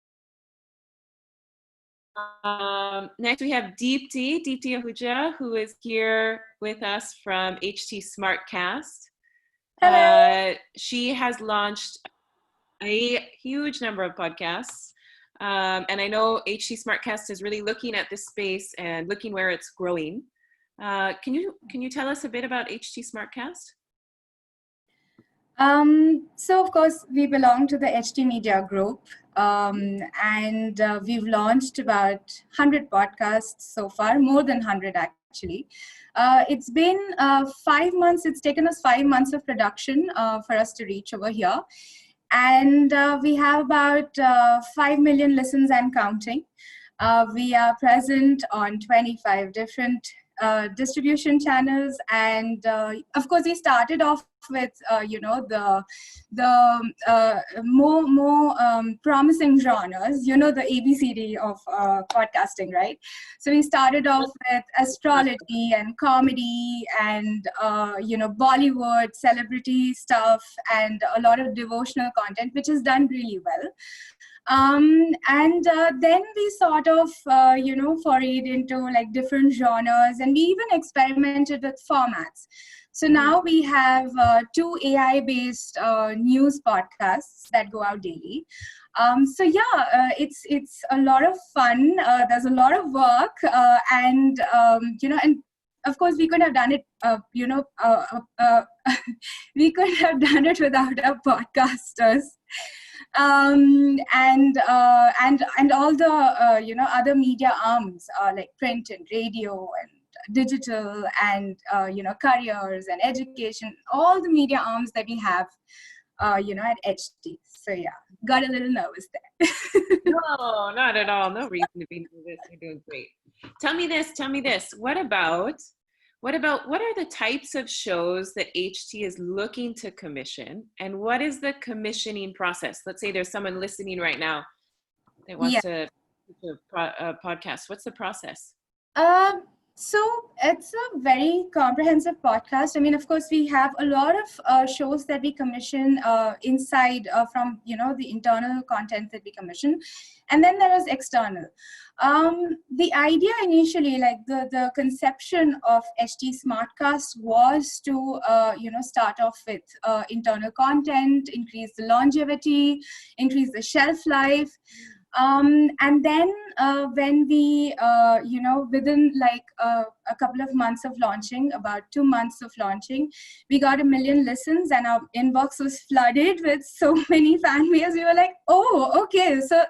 Next, we have Deepti Ahuja, who is here with us from HT Smartcast. Hello. She has launched a huge number of podcasts. And I know HT Smartcast is really looking at this space and looking where it's growing. Can you tell us a bit about HT Smartcast? So of course we belong to the HT Media Group, and we've launched about 100 podcasts so far, more than 100 actually. It's been 5 months. It's taken us 5 months of production for us to reach over here, and we have about 5 million listens and counting. We are present on 25 different distribution channels, and of course we started off with the more promising genres, you know, the ABCD of podcasting, right? So we started off with astrology and comedy and Bollywood celebrity stuff and a lot of devotional content, which is done really well. And then we sort of, forayed into like different genres, and we even experimented with formats. So now we have 2 AI-based news podcasts that go out daily. It's a lot of fun. There's a lot of work, and of course we could have done it. We could have done it without our podcasters. And all the other media arms like print and radio and digital and careers and education, all the media arms that we have at HT. So yeah, got a little nervous there. No, not at all. No reason to be nervous. You're doing great. Tell me this. What are the types of shows that HT is looking to commission, and what is the commissioning process? Let's say there's someone listening right now that wants to do a podcast. What's the process? So it's a very comprehensive podcast. I mean, of course, we have a lot of shows that we commission inside from, the internal content that we commission. And then there is external. The idea initially, like the conception of HT Smartcast was to, start off with internal content, increase the longevity, increase the shelf life. And then when we, within like a couple of months of launching, about 2 months of launching, we got 1 million listens and our inbox was flooded with so many fan mails. We were like, oh, okay. So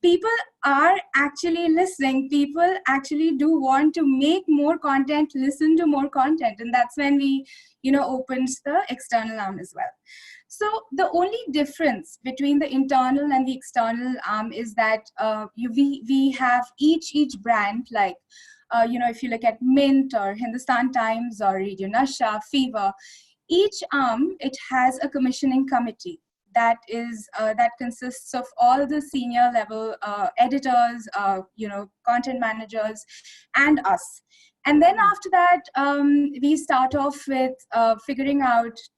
people are actually listening. People actually do want to make more content, listen to more content. And that's when we, opened the external arm as well. So the only difference between the internal and the external arm is that we have each brand, like, if you look at Mint or Hindustan Times or Radio Nasha, Fever, each arm, it has a commissioning committee that consists of all the senior level editors, content managers, and us. And then after that, we start off with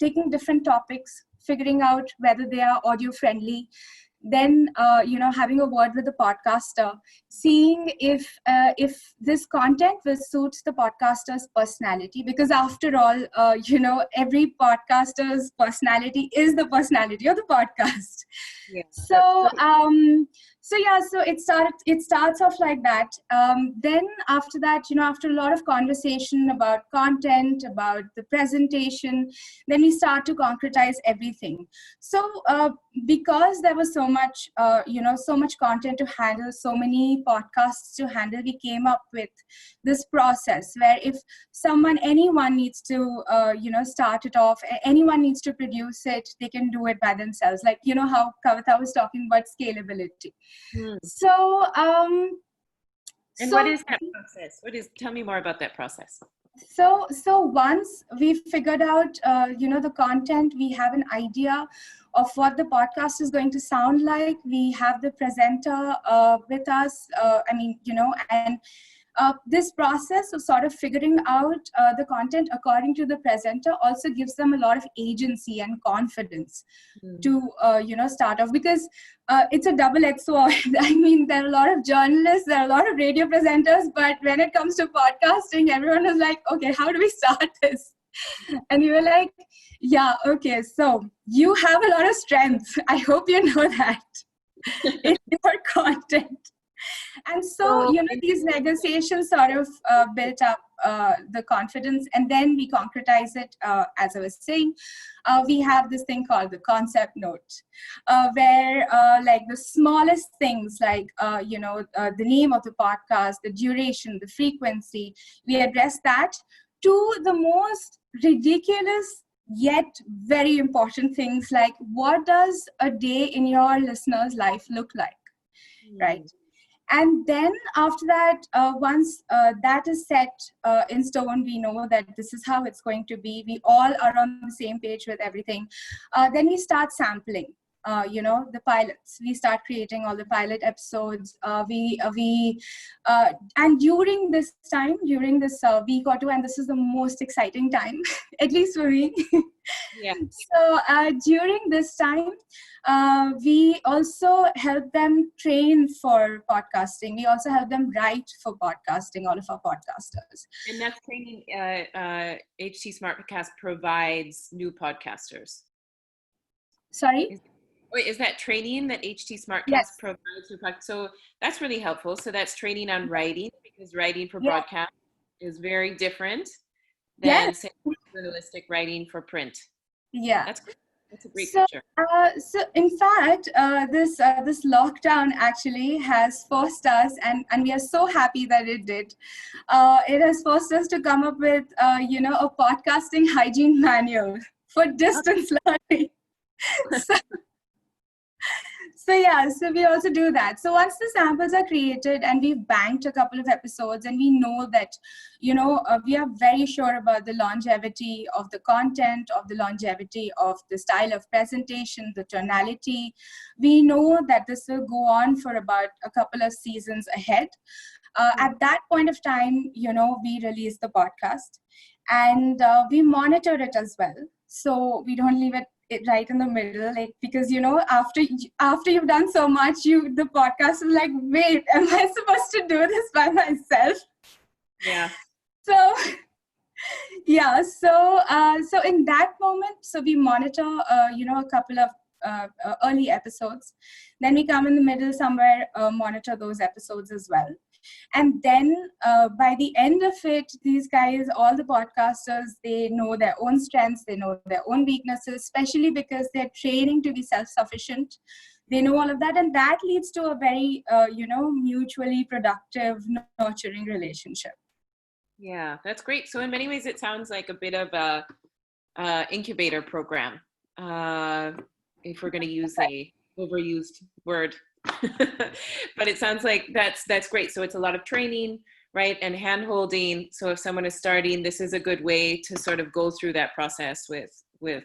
taking different topics, figuring out whether they are audio friendly, then having a word with the podcaster, seeing if this content will suit the podcaster's personality, because after all, every podcaster's personality is the personality of the podcast. Yeah. So it starts off like that. Then after that, after a lot of conversation about content, about the presentation, then we start to concretize everything. So because there was so much content to handle, so many podcasts to handle, we came up with this process where if anyone needs to, start it off, anyone needs to produce it, they can do it by themselves. Like, how Kavita was talking about scalability. So, what is that process? Tell me more about that process. So once we figured out, the content, we have an idea of what the podcast is going to sound like. We have the presenter with us, and this process of sort of figuring out the content according to the presenter also gives them a lot of agency and confidence to, start off, because it's a double-edged sword. I mean, there are a lot of journalists, there are a lot of radio presenters, but when it comes to podcasting, everyone is like, okay, how do we start this? And we were like, yeah, okay, so you have a lot of strength. I hope you know that in your content. And so, these negotiations sort of built up the confidence, and then we concretize it, as I was saying. We have this thing called the concept note, where like the smallest things, like, the name of the podcast, the duration, the frequency, we address that, to the most ridiculous yet very important things, like what does a day in your listener's life look like, right? And then after that, once that is set in stone, we know that this is how it's going to be. We all are on the same page with everything. Then we start sampling, the pilots. We start creating all the pilot episodes. And during this week or two, and this is the most exciting time, at least for me. Yeah. So during this time, we also help them train for podcasting. We also help them write for podcasting, all of our podcasters. And that's training HT Smartcast provides new podcasters. Sorry? Is that training that HT Smartcast provides new podcasters? So that's really helpful. So that's training on writing, because writing for broadcast is very different than say, journalistic writing for print. Yeah. That's great. That's a great picture. So in fact, this lockdown actually has forced us, and we are so happy that it did. It has forced us to come up with, a podcasting hygiene manual for distance learning. So we also do that. So once the samples are created and we've banked a couple of episodes, and we know that, we are very sure about the longevity of the content, of the longevity of the style of presentation, the tonality. We know that this will go on for about a couple of seasons ahead. At that point of time, we release the podcast, and we monitor it as well. So we don't leave it right in the middle, like, because after you've done so much, the podcast is like, wait, am I supposed to do this by myself? Yeah. So yeah, so in that moment, so we monitor a couple of early episodes, then we come in the middle somewhere, monitor those episodes as well. And then by the end of it, these guys, all the podcasters, they know their own strengths, they know their own weaknesses, especially because they're training to be self-sufficient. They know all of that, and that leads to a very mutually productive, nurturing relationship. Yeah, that's great. So in many ways, it sounds like a bit of a incubator program, if we're going to use a overused word. But it sounds like that's great. So it's a lot of training, right, and hand-holding. So if someone is starting, this is a good way to sort of go through that process with HT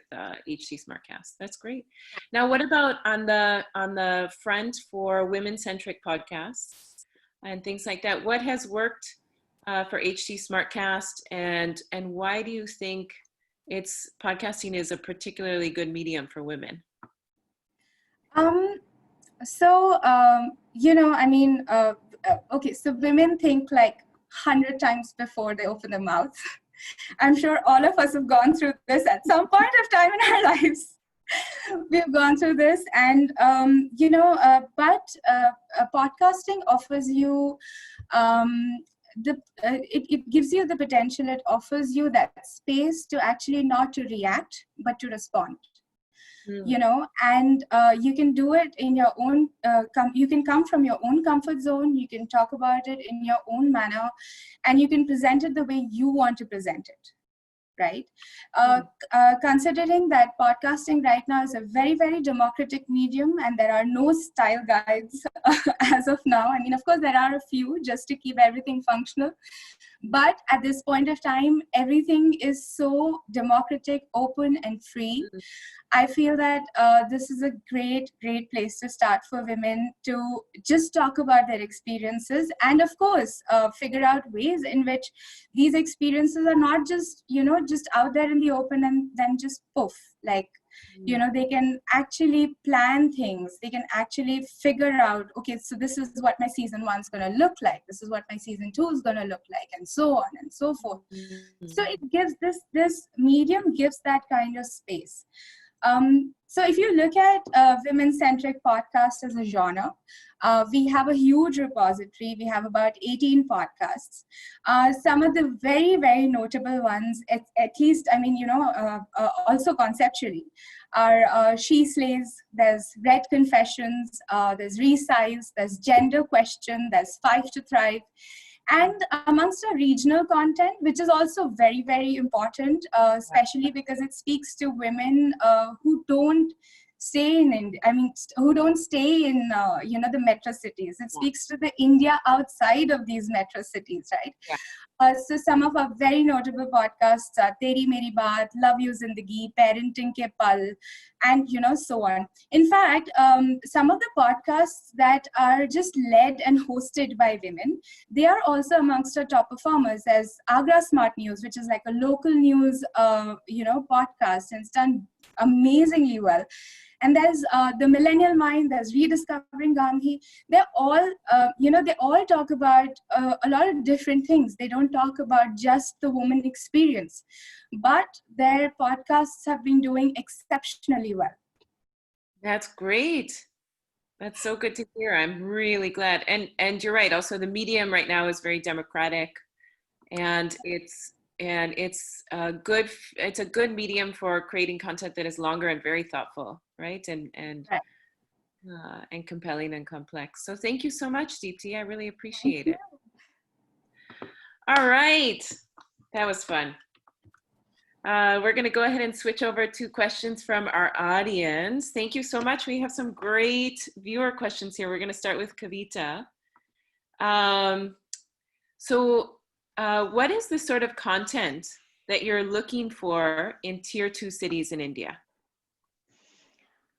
Smartcast. That's great. Now, what about on the front for women-centric podcasts and things like that? What has worked for HT Smartcast, and why do you think podcasting is a particularly good medium for women? Okay, so women think like 100 times before they open their mouth. I'm sure all of us have gone through this at some point of time in our lives. We've gone through this, and but podcasting offers you it gives you the potential. It offers you that space to actually not to react, but to respond. And you can do it in your own, you can come from your own comfort zone, you can talk about it in your own manner, and you can present it the way you want to present it, right? Considering that podcasting right now is a very, very democratic medium, and there are no style guides as of now. I mean, of course, there are a few just to keep everything functional. But at this point of time, everything is so democratic, open, and free. I feel that this is a great, great place to start for women to just talk about their experiences, and of course, figure out ways in which these experiences are not just, just out there in the open and then just poof, like, they can actually plan things. They can actually figure out, okay, so this is what my season 1 is going to look like. This is what my season 2 is going to look like, and so on and so forth. So it gives this medium gives that kind of space. So if you look at women-centric podcasts as a genre, we have a huge repository. We have about 18 podcasts. Some of the very, very notable ones, at least, I mean, also conceptually, are She Slays, there's Red Confessions, there's Resize, there's Gender Question, there's Five to Thrive. And amongst our regional content, which is also very, very important, especially because it speaks to women who don't stay in India. I mean, who don't stay in, the metro cities. It speaks to the India outside of these metro cities, right? Yeah. So some of our very notable podcasts are Teri Meri Baat, Love You Zindagi, Parenting Ke Pal, and so on. In fact, some of the podcasts that are just led and hosted by women, they are also amongst our top performers, as Agra Smart News, which is like a local news, podcast, and it's done amazingly well. And there's the Millennial Mind, there's Rediscovering Gandhi. They're all, they all talk about a lot of different things. They don't talk about just the woman experience, but their podcasts have been doing exceptionally well. That's great. That's so good to hear. I'm really glad. And you're right. Also, the medium right now is very democratic, and it's a good medium for creating content that is longer and very thoughtful, right? And compelling and complex. So thank you so much, Deepti. I really appreciate it. All right, that was fun. We're going to go ahead and switch over to questions from our audience. Thank you so much. We have some great viewer questions here. We're going to start with Kavita. What is the sort of content that you're looking for in tier 2 cities in India?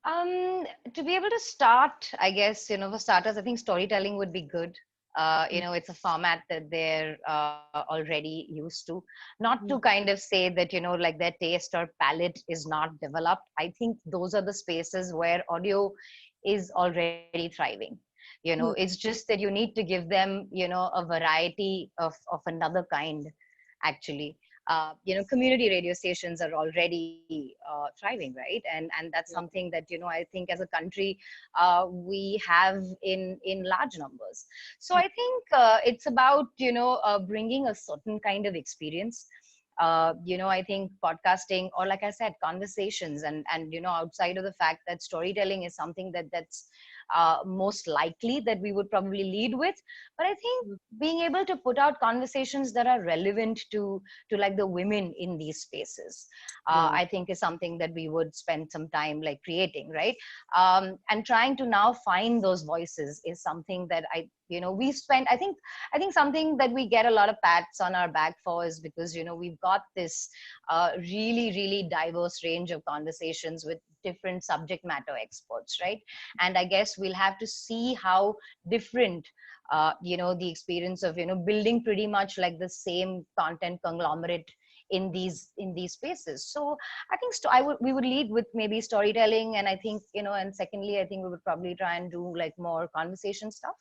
To be able to start, I guess, for starters, I think storytelling would be good. It's a format that they're already used to. Not to kind of say that, like their taste or palate is not developed. I think those are the spaces where audio is already thriving. It's just that you need to give them, a variety of another kind, actually. Community radio stations are already thriving, right? And that's something that, I think as a country, we have in large numbers. So I think it's about, bringing a certain kind of experience. I think podcasting, or like I said, conversations, and outside of the fact that storytelling is something that's most likely that we would probably lead with, but I think being able to put out conversations that are relevant to like the women in these spaces, I think is something that we would spend some time like creating, right? And trying to now find those voices is something that we spend, I think something that we get a lot of pats on our back for is because, we've got this really, really diverse range of conversations with different subject matter experts, right? And I guess we'll have to see how different, the experience of, building pretty much like the same content conglomerate in these spaces. So I think we would lead with maybe storytelling, and I think, and secondly, I think we would probably try and do like more conversation stuff.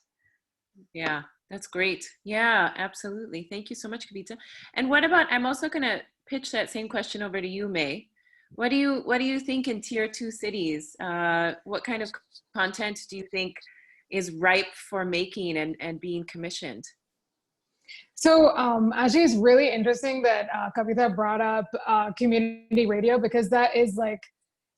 Yeah, that's great. Yeah, absolutely. Thank you so much, Kavita. And what about, I'm also going to pitch that same question over to you, Mae. What do you think in tier 2 cities? What kind of content do you think is ripe for making and being commissioned? So actually, it's really interesting that Kavita brought up community radio, because that is like,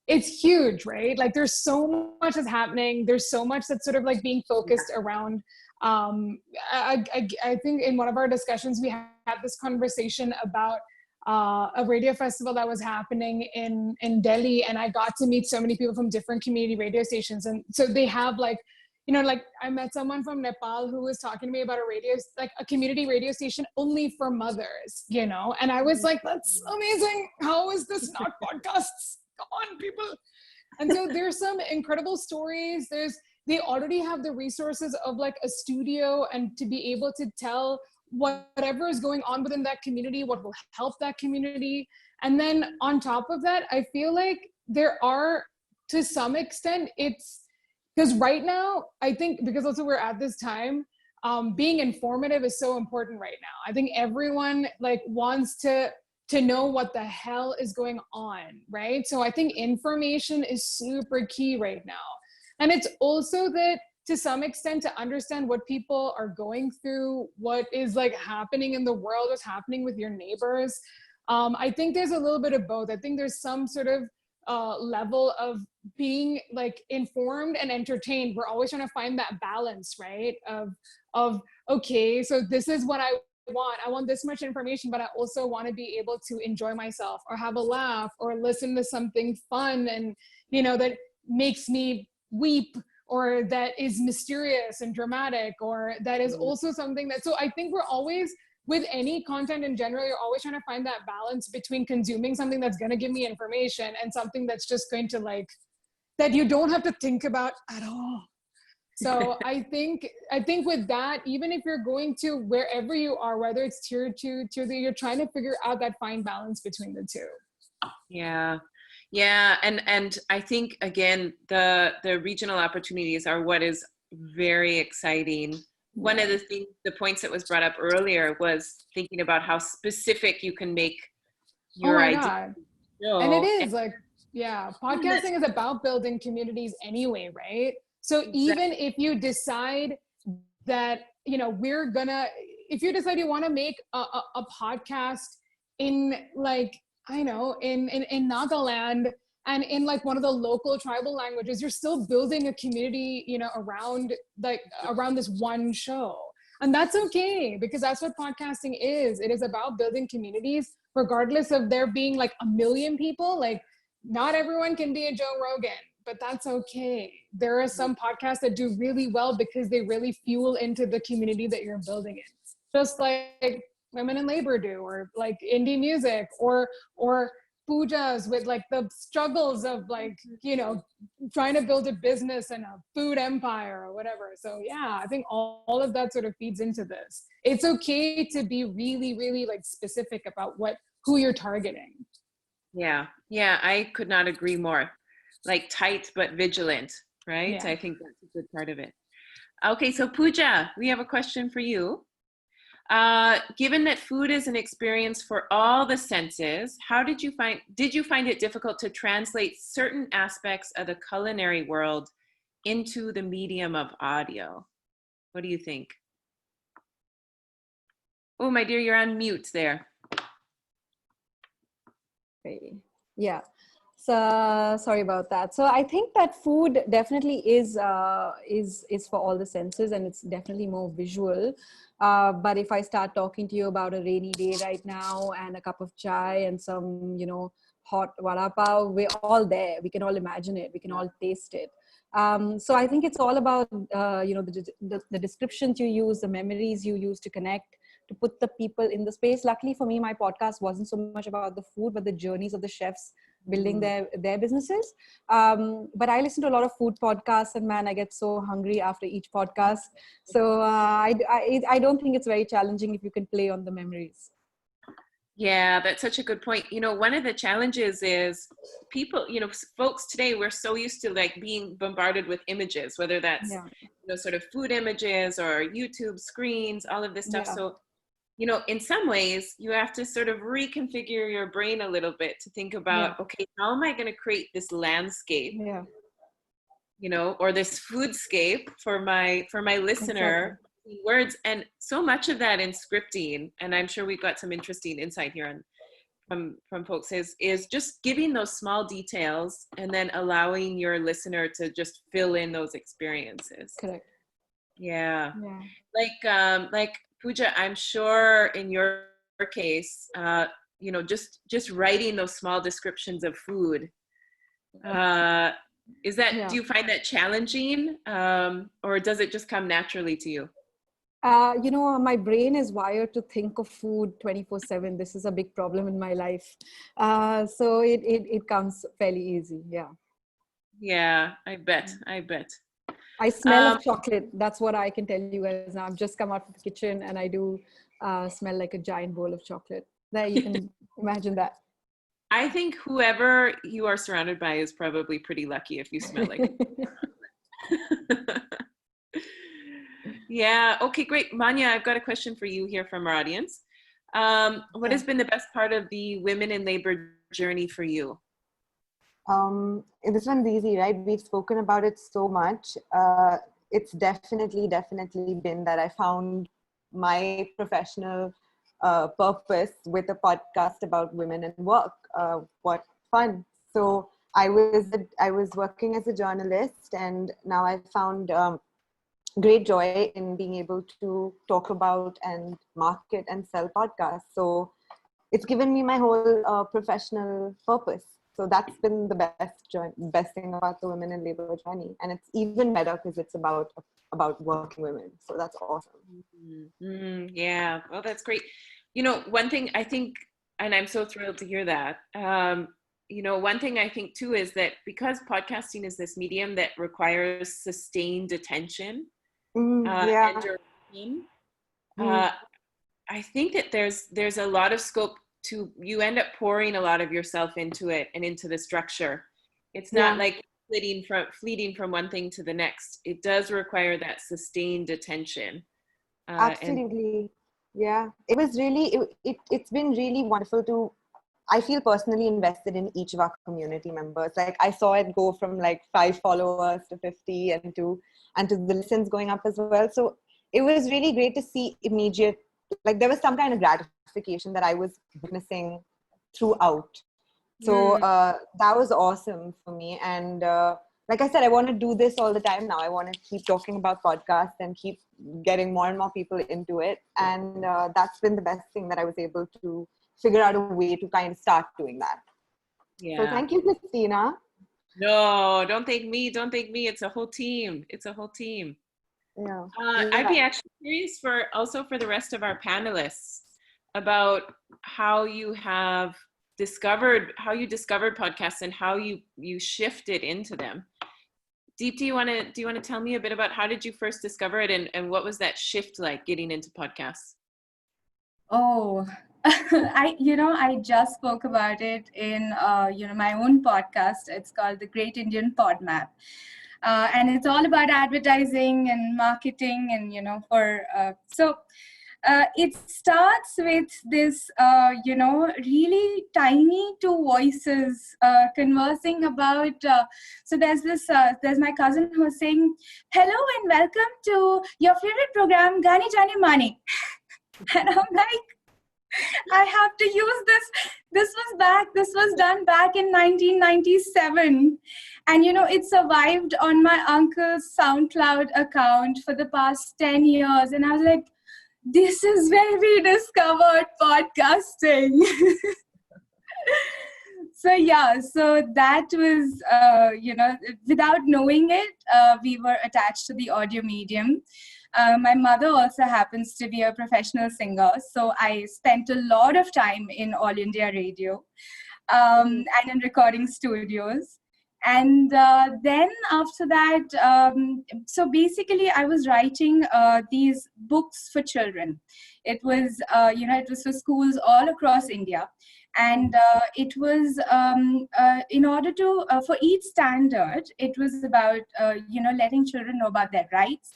it's huge, right? Like there's so much that's happening. There's so much that's sort of like being focused around. I think in one of our discussions, we had this conversation about a radio festival that was happening in Delhi, and I got to meet so many people from different community radio stations. And so they have like, like I met someone from Nepal who was talking to me about a community radio station only for mothers, and I was like, that's amazing. How is this not podcasts? Come on, people. And so there's some incredible stories. They already have the resources of like a studio, and to be able to tell whatever is going on within that community, what will help that community. And then on top of that, I feel like there are, to some extent, it's because right now, I think, because also we're at this time, being informative is so important right now. I think everyone like wants to know what the hell is going on, right? So I think information is super key right now. And it's also that, to some extent, to understand what people are going through, what is like happening in the world, what's happening with your neighbors. I think there's a little bit of both. I think there's some sort of level of being like informed and entertained. We're always trying to find that balance, right? Of okay, so this is what I want this much information, but I also want to be able to enjoy myself or have a laugh or listen to something fun and, that makes me weep, or that is mysterious and dramatic, or that is also something that, so I think we're always, with any content in general, you're always trying to find that balance between consuming something that's going to give me information and something that's just going to like, that you don't have to think about at all. So I think with that, even if you're going to wherever you are, whether it's tier 2, tier 3, you're trying to figure out that fine balance between the two. Yeah. Yeah. And I think, again, the regional opportunities are what is very exciting. One of the points that was brought up earlier was thinking about how specific you can make your idea. And it is like, yeah, podcasting is about building communities anyway, right? So even if you decide that, if you decide you want to make a podcast in like, I know, in Nagaland and in like one of the local tribal languages, you're still building a community, around this one show. And that's okay, because that's what podcasting is. It is about building communities, regardless of there being like 1 million people. Like, not everyone can be a Joe Rogan, but that's okay. There are some podcasts that do really well because they really fuel into the community that you're building in. Just like Women in Labor do, or like indie music, or Poojas with like the struggles of like, you know, trying to build a business and a food empire or whatever. So yeah, I think all of that sort of feeds into this. It's okay to be really, really like specific about who you're targeting. Yeah, yeah, I could not agree more. Like tight but vigilant, right? Yeah. I think that's a good part of it. Okay, so Pooja, we have a question for you. Given that food is an experience for all the senses, did you find it difficult to translate certain aspects of the culinary world into the medium of audio? What do you think? Oh, my dear, you're on mute there. Yeah. So sorry about that. So I think that food definitely is for all the senses, and it's definitely more visual. But if I start talking to you about a rainy day right now and a cup of chai and some, you know, hot vada pav, we're all there. We can all imagine it. We can all taste it. So I think it's all about you know, the descriptions you use, the memories you use to connect, to put the people in the space. Luckily for me, my podcast wasn't so much about the food, but the journeys of the chefs building their businesses. But I listen to a lot of food podcasts, and man, I get so hungry after each podcast. So I don't think it's very challenging if you can play on the memories. Yeah, that's such a good point. You know, one of the challenges is people, you know, folks today, we're so used to like being bombarded with images, whether that's, you know, sort of food images or YouTube screens, all of this stuff. So, you know, in some ways you have to sort of reconfigure your brain a little bit to think about, okay, how am I going to create this landscape, you know, or this foodscape for my listener, words. And so much of that in scripting, and I'm sure we've got some interesting insight here from folks, is just giving those small details and then allowing your listener to just fill in those experiences. Correct. Yeah. Like Pooja, I'm sure in your case, you know, just writing those small descriptions of food, is that, do you find that challenging, or does it just come naturally to you? You know, my brain is wired to think of food 24/7. This is a big problem in my life. So it comes fairly easy. Yeah. Yeah, I bet. I smell of chocolate. That's what I can tell you guys now. I've just come out of the kitchen and I do smell like a giant bowl of chocolate. There, you can imagine that. I think whoever you are surrounded by is probably pretty lucky if you smell like it. Yeah. Okay, great. Maanya, I've got a question for you here from our audience. What has been the best part of the women in labor journey for you? This one's easy, right? We've spoken about it so much. It's definitely been that I found my professional purpose with a podcast about women and work. What fun. So I was working as a journalist, and now I've found great joy in being able to talk about and market and sell podcasts. So it's given me my whole professional purpose. So that's been the best thing about the Women in Labor journey. And it's even better because it's about working women. So that's awesome. Yeah, well, that's great. You know, one thing I think, and I'm so thrilled to hear that, you know, one thing I think too is that because podcasting is this medium that requires sustained attention, and direction, I think that there's a lot of scope to, you end up pouring a lot of yourself into it and into the structure. It's not like fleeting from one thing to the next. It does require that sustained attention. Absolutely. Yeah, it was really, it's been really wonderful to, I feel personally invested in each of our community members. Like I saw it go from like 5 followers to 50 and to the listens going up as well. So it was really great to see immediate, like there was some kind of gratification that I was witnessing throughout. So that was awesome for me. And like I said, I want to do this all the time now. I want to keep talking about podcasts and keep getting more and more people into it. And that's been the best thing, that I was able to figure out a way to kind of start doing that. Yeah. So thank you, Christina. No, don't thank me. It's a whole team. Yeah. I'd be actually curious for the rest of our panelists about how you have how you discovered podcasts and how you shifted into them. Deep, do you want to tell me a bit about how did you first discover it, and what was that shift like getting into podcasts? Oh, I just spoke about it in, my own podcast. It's called The Great Indian Pod Map. And it's all about advertising and marketing and, it starts with this, really tiny two voices conversing about. So there's my cousin who was saying, "Hello and welcome to your favorite program, Gani Jani Mani." And I'm like, I have to use this. This was done back in 1997. And, it survived on my uncle's SoundCloud account for the past 10 years. And I was like, this is where we discovered podcasting. So that was, without knowing it, we were attached to the audio medium. My mother also happens to be a professional singer, so I spent a lot of time in All India Radio and in recording studios. And then after that, so basically I was writing these books for children. It was, it was for schools all across India. And it was in order to, for each standard, it was about, letting children know about their rights,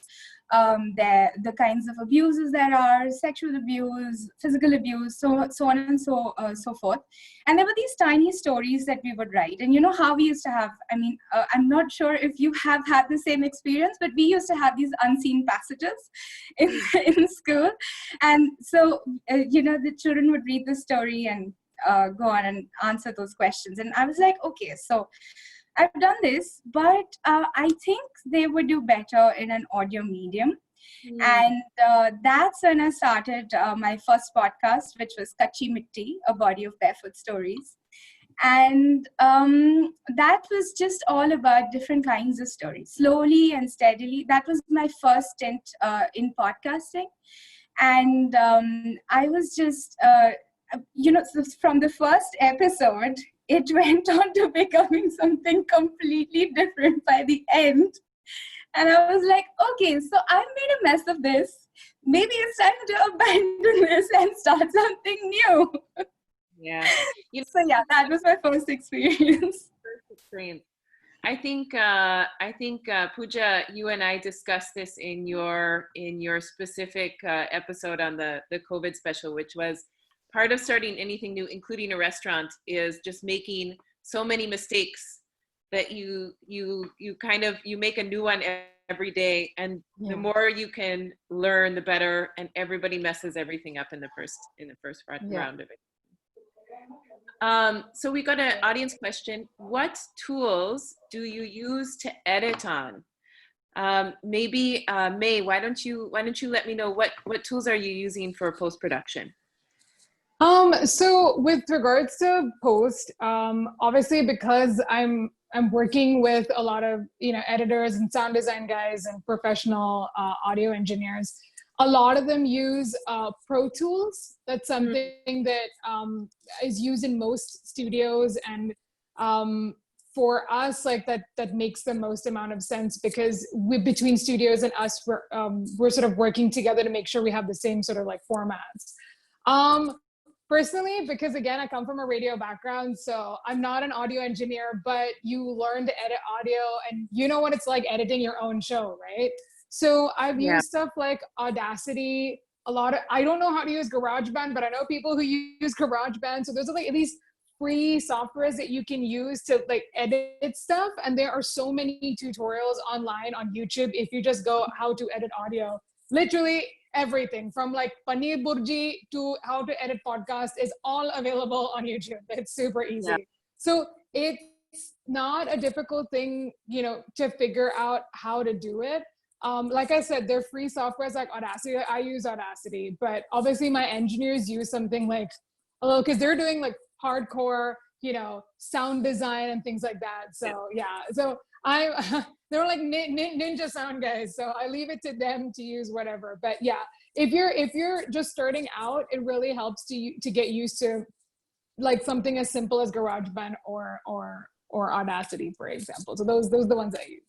the kinds of abuses there are, sexual abuse, physical abuse, so on and so forth. And there were these tiny stories that we would write. And you know how we used to have, I'm not sure if you have had the same experience, but we used to have these unseen passages in school. And so, the children would read the story and go on and answer those questions. And I was like, okay, so I've done this, but I think they would do better in an audio medium. And that's when I started my first podcast, which was Kachi Mitti, a body of barefoot stories. And that was just all about different kinds of stories, slowly and steadily. That was my first stint in podcasting. And I was just, from the first episode, it went on to becoming something completely different by the end. And I was like, okay, so I've made a mess of this. Maybe it's time to abandon this and start something new. Yeah. So yeah, that was my first experience. I think Pooja, you and I discussed this in your specific episode on the COVID special, which was part of starting anything new, including a restaurant, is just making so many mistakes that you make a new one every day, and the more you can learn, the better. And everybody messes everything up in the first round of it. So we got an audience question: what tools do you use to edit on? Maybe Mae, why don't you let me know what tools are you using for post-production? So with regards to post, obviously because I'm working with a lot of, editors and sound design guys and professional audio engineers, a lot of them use Pro Tools. That's something that is used in most studios. And for us, like that makes the most amount of sense, because between studios and us, we're sort of working together to make sure we have the same sort of like formats. Personally, because again, I come from a radio background, so I'm not an audio engineer, but you learn to edit audio and you know what it's like editing your own show, right? So I've used stuff like Audacity, I don't know how to use GarageBand, but I know people who use GarageBand. So there's like at least free softwares that you can use to like edit stuff. And there are so many tutorials online on YouTube. If you just go how to edit audio, literally everything from like Paneer Burji to how to edit podcast is all available on YouTube. It's super easy. So it's not a difficult thing, to figure out how to do it. Like I said, they're free softwares like Audacity. I use Audacity, but obviously my engineers use something like, because they're doing like hardcore, sound design and things like that. So so they're like ninja sound guys. So I leave it to them to use whatever. But yeah, if you're just starting out, it really helps to get used to like something as simple as GarageBand or Audacity, for example. So those are the ones I use.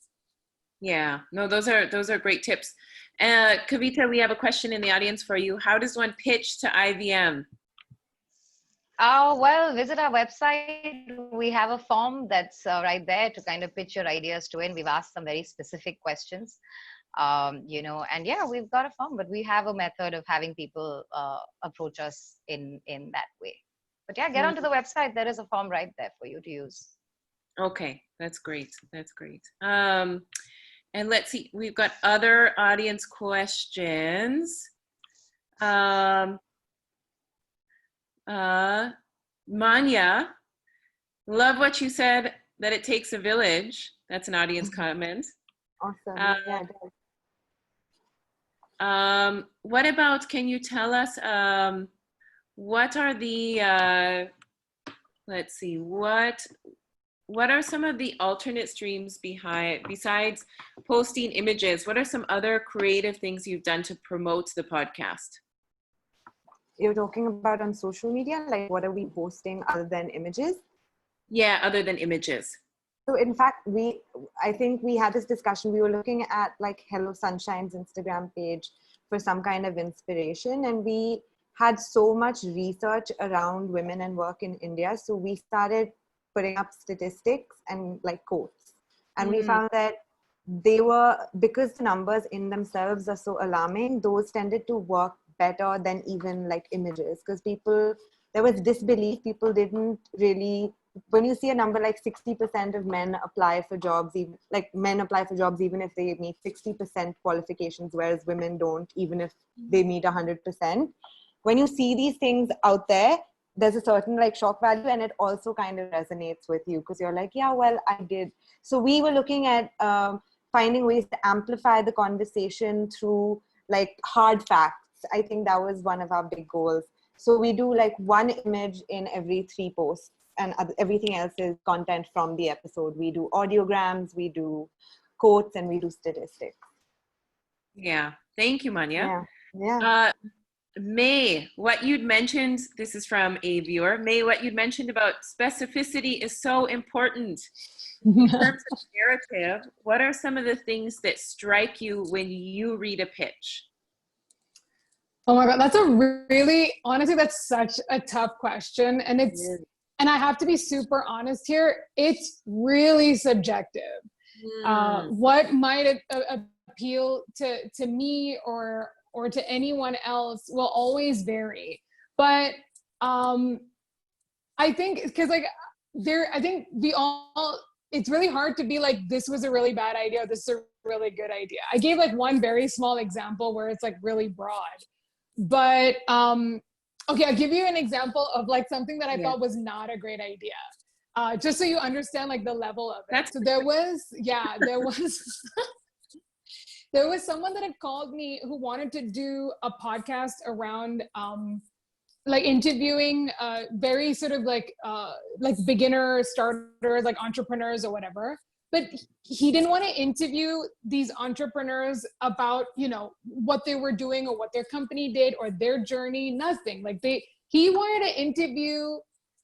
Yeah, no, those are great tips. Kavita, we have a question in the audience for you. How does one pitch to IVM? Well, visit our website. We have a form that's right there to kind of pitch your ideas to it. We've asked some very specific questions, you know, and yeah, we've got a form, but we have a method of having people approach us in that way. But yeah, get onto the website. There is a form right there for you to use. Okay, that's great. That's great. And let's see, we've got other audience questions. Maanya, love what you said, that it takes a village. That's an audience comment. Awesome. Yeah, what about, can you tell us, what are the, let's see, what are some of the alternate streams besides posting images? What are some other creative things you've done to promote the podcast? you're talking about on social media, like what are we posting other than images? Yeah, other than images. So in fact, I think we had this discussion. We were looking at like Hello Sunshine's Instagram page for some kind of inspiration, and we had so much research around women and work in India. So we started putting up statistics and like quotes, and we found that because the numbers in themselves are so alarming, those tended to work better than even like images, because there was disbelief. People didn't really, when you see a number like 60% of men apply for jobs, even if they meet 60% qualifications, whereas women don't, even if they meet 100%. When you see these things out there, there's a certain like shock value, and it also kind of resonates with you because you're like, yeah, well, I did. So we were looking at finding ways to amplify the conversation through like hard facts. I think that was one of our big goals. So we do like one image in every 3 posts, and everything else is content from the episode. We do audiograms, we do quotes, and we do statistics. Yeah, thank you, Maanya. Yeah. Mae, what you'd mentioned, this is from a viewer, Mae, what you'd mentioned about specificity is so important. In terms of narrative, what are some of the things that strike you when you read a pitch? Oh my God, honestly, that's such a tough question. And and I have to be super honest here, it's really subjective. What might appeal to me or to anyone else will always vary. But I think, because like I think it's really hard to be like, this was a really bad idea, this is a really good idea. I gave like one very small example where it's like really broad. But okay, I'll give you an example of like something that I thought was not a great idea. Just so you understand like the level of it. So there was there was someone that had called me who wanted to do a podcast around like interviewing very sort of like beginner starters, like entrepreneurs or whatever. But he didn't want to interview these entrepreneurs about, you know, what they were doing or what their company did or their journey, nothing. Like he wanted to interview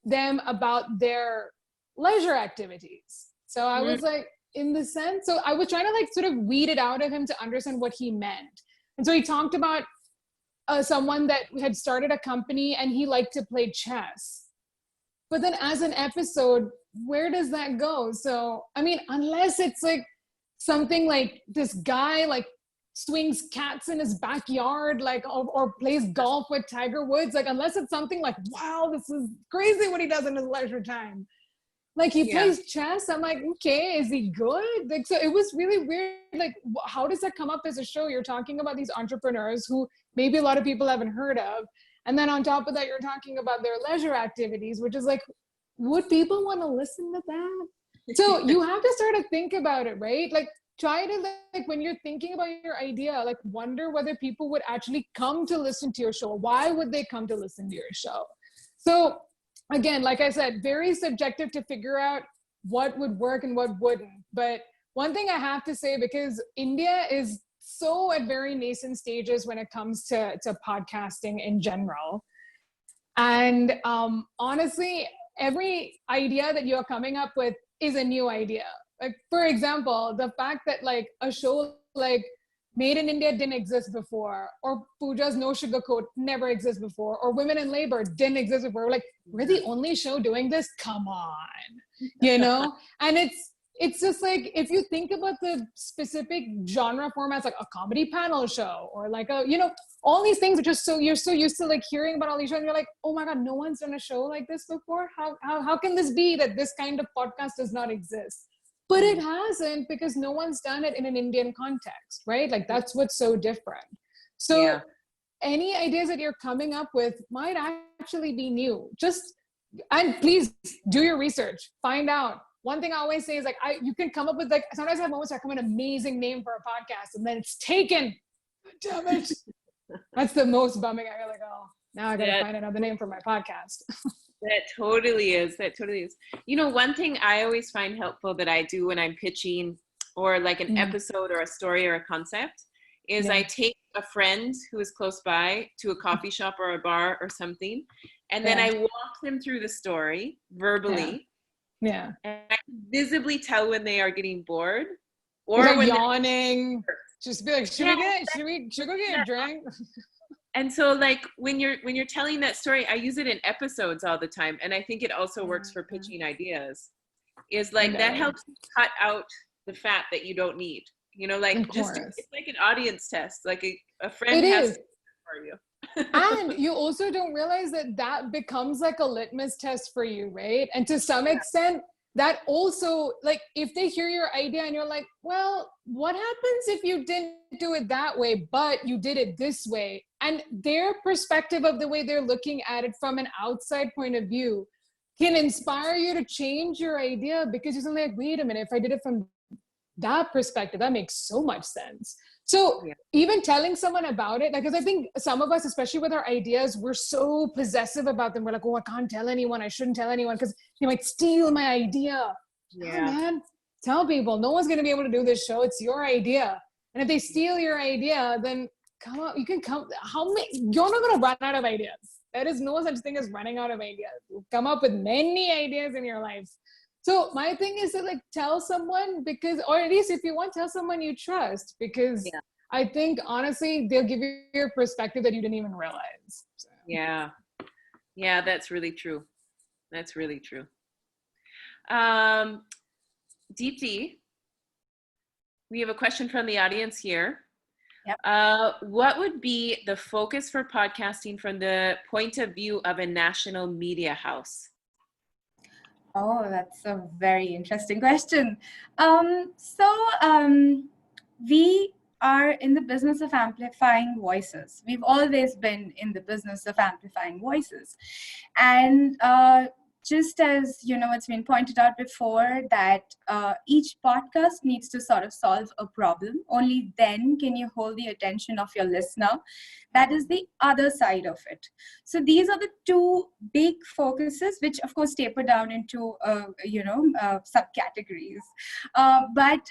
them about their leisure activities. So I was like, in the sense, so I was trying to like sort of weed it out of him to understand what he meant. And so he talked about someone that had started a company and he liked to play chess. But then as an episode, where does that go? So, I mean, unless it's like something like this guy like swings cats in his backyard, like, or plays golf with Tiger Woods, like unless it's something like, wow, this is crazy what he does in his leisure time. Like he plays chess. I'm like, okay, is he good? Like, so it was really weird. Like, how does that come up as a show? You're talking about these entrepreneurs who maybe a lot of people haven't heard of. And then on top of that, you're talking about their leisure activities, which is like, would people want to listen to that? So you have to start to think about it, right? Like try to like, when you're thinking about your idea, like wonder whether people would actually come to listen to your show. Why would they come to listen to your show? So again, like I said, very subjective to figure out what would work and what wouldn't. But one thing I have to say, because India is so at very nascent stages when it comes to podcasting in general, And honestly, every idea that you're coming up with is a new idea. Like, for example, the fact that like a show like Made in India didn't exist before, or Pooja's No Sugar Coat never existed before, or Women in Labor didn't exist before. Like, we're the only show doing this? Come on, you know? And it's just like, if you think about the specific genre formats, like a comedy panel show, or like a, you know, all these things, which are so, you're so used to like hearing about all these shows, and you're like, oh my God, no one's done a show like this before? How can this be that this kind of podcast does not exist? But it hasn't, because no one's done it in an Indian context, right? Like, that's what's so different. So any ideas that you're coming up with might actually be new. And please do your research, find out. One thing I always say is like, you can come up with like, sometimes I have moments where I come up with an amazing name for a podcast and then it's taken. Damn it. That's the most bumming. I feel like, oh, now I gotta find another name for my podcast. That totally is. That totally is. You know, one thing I always find helpful that I do when I'm pitching or like an episode or a story or a concept is I take a friend who is close by to a coffee shop or a bar or something, and then I walk them through the story verbally. Yeah. And I can visibly tell when they are getting bored or like when yawning. Just be like, should we go get a drink? And so like when you're telling that story, I use it in episodes all the time. And I think it also works for pitching ideas. Is like that helps you cut out the fat that you don't need. You know, like just it's like an audience test. Like a friend has to for you. And you also don't realize that becomes like a litmus test for you, right? And to some extent, that also, like, if they hear your idea and you're like, well, what happens if you didn't do it that way, but you did it this way? And their perspective of the way they're looking at it from an outside point of view can inspire you to change your idea, because you're like, wait a minute, if I did it from that perspective, that makes so much sense. So even telling someone about it, like, because I think some of us, especially with our ideas, we're so possessive about them. We're like, oh, I can't tell anyone. I shouldn't tell anyone because they might steal my idea. Yeah, oh, man, tell people. No one's going to be able to do this show. It's your idea. And if they steal your idea, then come on, you can come. You're not going to run out of ideas. There is no such thing as running out of ideas. You come up with many ideas in your life. So my thing is to like tell someone, because, or at least if you want, tell someone you trust, because I think honestly, they'll give you your perspective that you didn't even realize. So. Yeah. Yeah, that's really true. That's really true. Deepti, we have a question from the audience here. Yep. What would be the focus for podcasting from the point of view of a national media house? Oh, that's a very interesting question. We are in the business of amplifying voices. We've always been in the business of amplifying voices. And just as, you know, it's been pointed out before that each podcast needs to sort of solve a problem. Only then can you hold the attention of your listener. That is the other side of it. So these are the two big focuses, which of course taper down into, subcategories. But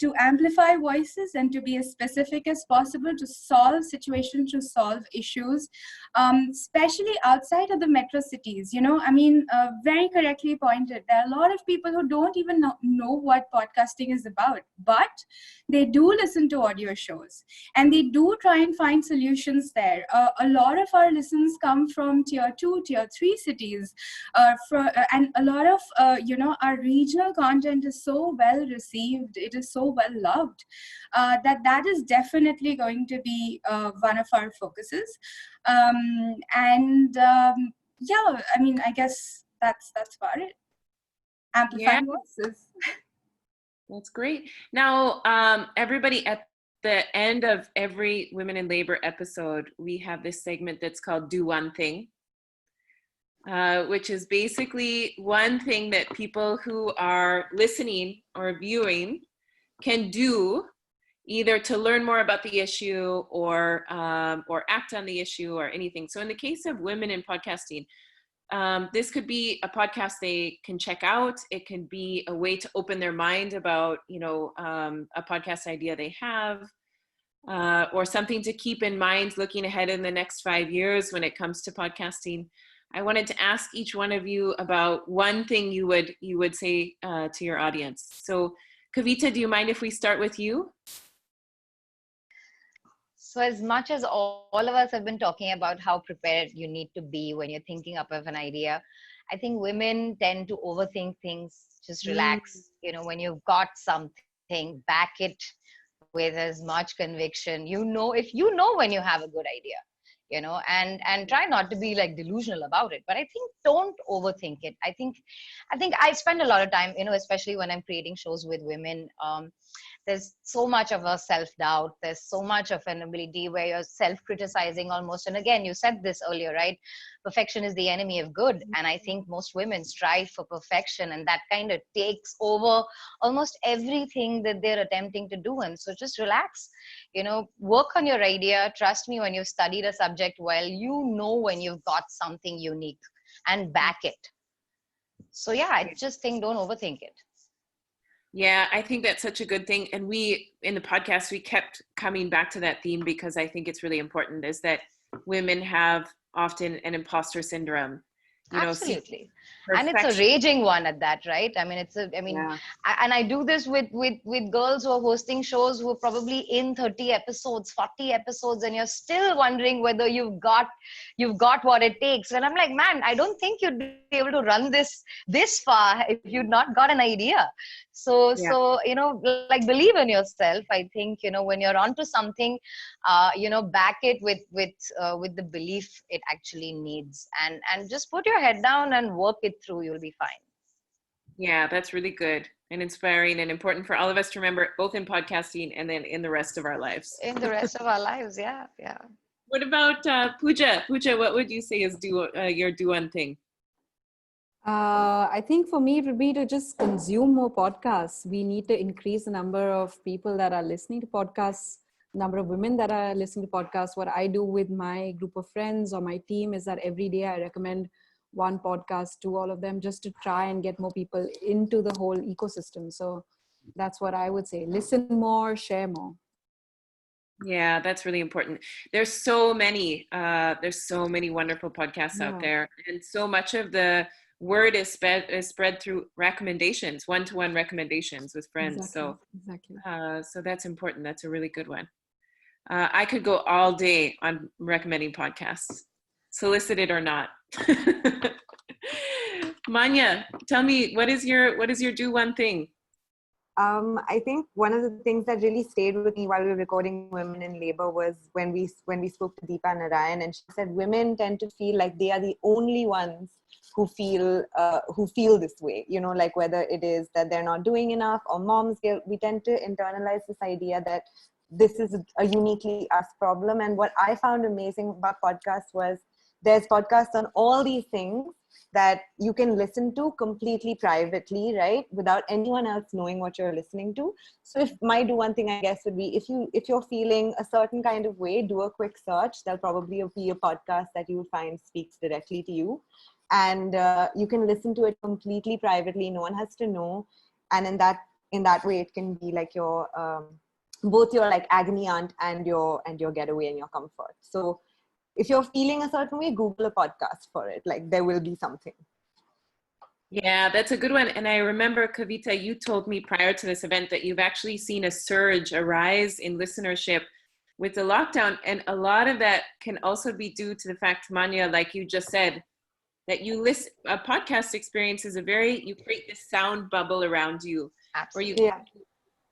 to amplify voices and to be as specific as possible, to solve situations, to solve issues, especially outside of the metro cities, you know, I mean, very correctly pointed. There are a lot of people who don't even know what podcasting is about, but they do listen to audio shows and they do try and find solutions there. A lot of our listens come from tier 2, tier 3 cities, and a lot of our regional content is so well received. It is so well loved that is definitely going to be one of our focuses. I mean, I guess that's about it. Amplifying voices. That's great. Now, everybody, at the end of every Women in Labor episode, we have this segment that's called Do One Thing, which is basically one thing that people who are listening or viewing can do, either to learn more about the issue or act on the issue or anything. So in the case of women in podcasting, this could be a podcast they can check out. It can be a way to open their mind about, a podcast idea they have, or something to keep in mind looking ahead in the next 5 years when it comes to podcasting. I wanted to ask each one of you about one thing you would say to your audience. So Kavita, do you mind if we start with you? So as much as all of us have been talking about how prepared you need to be when you're thinking up of an idea, I think women tend to overthink things. Just relax. When you've got something, back it with as much conviction. If you know when you have a good idea, and try not to be like delusional about it. But I think don't overthink it. I think I spend a lot of time, especially when I'm creating shows with women. There's so much of a self-doubt. There's so much of an ability where you're self-criticizing almost. And again, you said this earlier, right? Perfection is the enemy of good. And I think most women strive for perfection, and that kind of takes over almost everything that they're attempting to do. And so just relax, work on your idea. Trust me, when you've studied a subject well, when you've got something unique, and back it. So yeah, I just think don't overthink it. Yeah, I think that's such a good thing. And we, in the podcast, we kept coming back to that theme because I think it's really important, is that women have often an imposter syndrome. Absolutely. And it's a raging one at that, right? I mean, and I do this with girls who are hosting shows who are probably in 30 episodes, 40 episodes, and you're still wondering whether you've got what it takes. And I'm like, man, I don't think you'd be able to run this far if you'd not got an idea. So like, believe in yourself. I think, when you're onto something, back it with the belief it actually needs, and just put your head down and work it through. You'll be fine. Yeah, that's really good and inspiring and important for all of us to remember, both in podcasting and then in the rest of our lives. In the rest of our lives, yeah. What about Pooja? Pooja, what would you say is your do one thing? I think for me, it would be to just consume more podcasts. We need to increase the number of people that are listening to podcasts, number of women that are listening to podcasts. What I do with my group of friends or my team is that every day I recommend one podcast to all of them, just to try and get more people into the whole ecosystem. So that's what I would say. Listen more, share more. Yeah, that's really important. There's so many wonderful podcasts out there, and so much of the word is spread through recommendations, one-to-one recommendations with friends. Exactly. So that's important. That's a really good one. I could go all day on recommending podcasts, solicited or not. Maanya, tell me, what is your do one thing? I think one of the things that really stayed with me while we were recording Women in Labor was when we spoke to Deepa Narayan, and she said women tend to feel like they are the only ones who feel this way, like whether it is that they're not doing enough or mom's guilt. We tend to internalize this idea that this is a uniquely us problem. And what I found amazing about podcasts was there's podcasts on all these things that you can listen to completely privately, right? Without anyone else knowing what you're listening to. So if my do one thing, I guess, would be if you're feeling a certain kind of way, do a quick search. There'll probably be a podcast that you would find speaks directly to you. And you can listen to it completely privately. No one has to know. And in that way, it can be like your, both your like agony aunt and your getaway and your comfort. So if you're feeling a certain way, Google a podcast for it. Like there will be something. Yeah, that's a good one. And I remember, Kavita, you told me prior to this event that you've actually seen a rise in listenership with the lockdown. And a lot of that can also be due to the fact, Maanya, like you just said, that a podcast experience is you create this sound bubble around you. Absolutely. Where you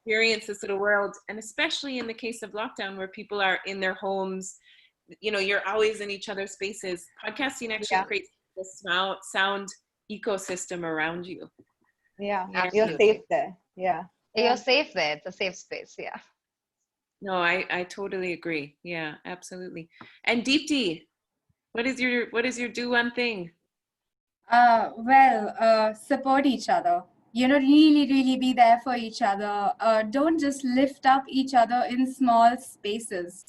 experience this little world. And especially in the case of lockdown, where people are in their homes, you're always in each other's spaces. Podcasting actually creates this sound ecosystem around you. Yeah, absolutely. You're safe there. Yeah. You're safe there. It's a safe space. Yeah. No, I totally agree. Yeah, absolutely. And Deepti, what is your do one thing? Support each other. Really, really be there for each other. Don't just lift up each other in small spaces.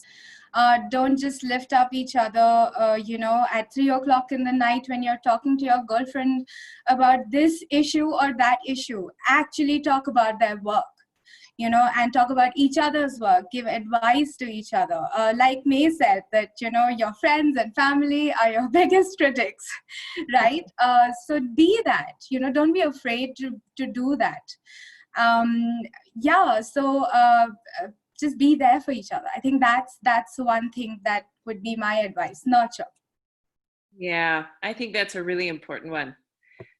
Don't just lift up each other, at 3:00 in the night when you're talking to your girlfriend about this issue or that issue. Actually talk about their work. and talk about each other's work, give advice to each other. Like Mae said, that, your friends and family are your biggest critics, right? So be that, don't be afraid to do that. Just be there for each other. I think that's one thing that would be my advice. Nurture. Yeah, I think that's a really important one.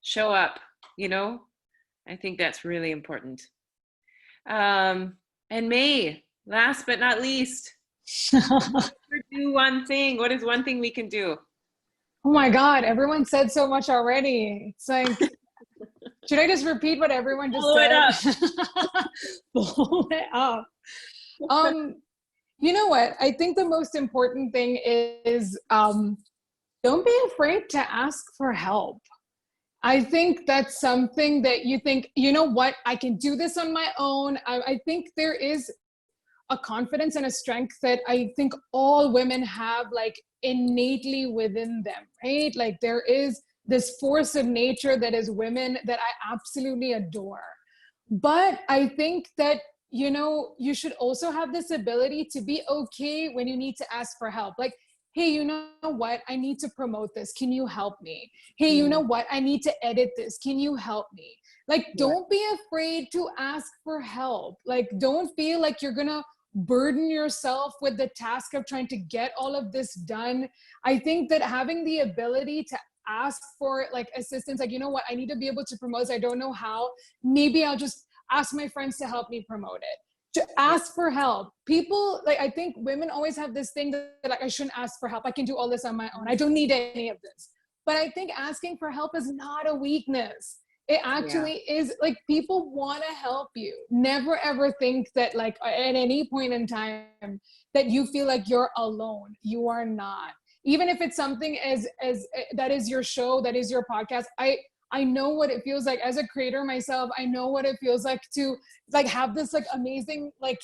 Show up, I think that's really important. And Mae, last but not least, do one thing. What is one thing we can do? Oh my God, everyone said so much already. It's like, should I just repeat what everyone just said? Blow it up. You know what? I think the most important thing is don't be afraid to ask for help. I think that's something that you think, you know what, I can do this on my own. I think there is a confidence and a strength that I think all women have, like, innately within them, right? Like, there is this force of nature that is women that I absolutely adore. But I think that, you should also have this ability to be okay when you need to ask for help. Like, hey, you know what? I need to promote this. Can you help me? Hey, you know what? I need to edit this. Can you help me? Like, don't be afraid to ask for help. Like, don't feel like you're gonna burden yourself with the task of trying to get all of this done. I think that having the ability to ask for, like, assistance, like, you know what? I need to be able to promote this. I don't know how. Maybe I'll just ask my friends to help me promote it. To ask for help. People, like, I think women always have this thing that, like, I shouldn't ask for help. I can do all this on my own. I don't need any of this. But I think asking for help is not a weakness. It actually is, like, people want to help you. Never ever think that, like, at any point in time that you feel like you're alone. You are not. Even if it's something as that is your show, that is your podcast. I know what it feels like as a creator myself. I know what it feels like to, like, have this, like, amazing, like,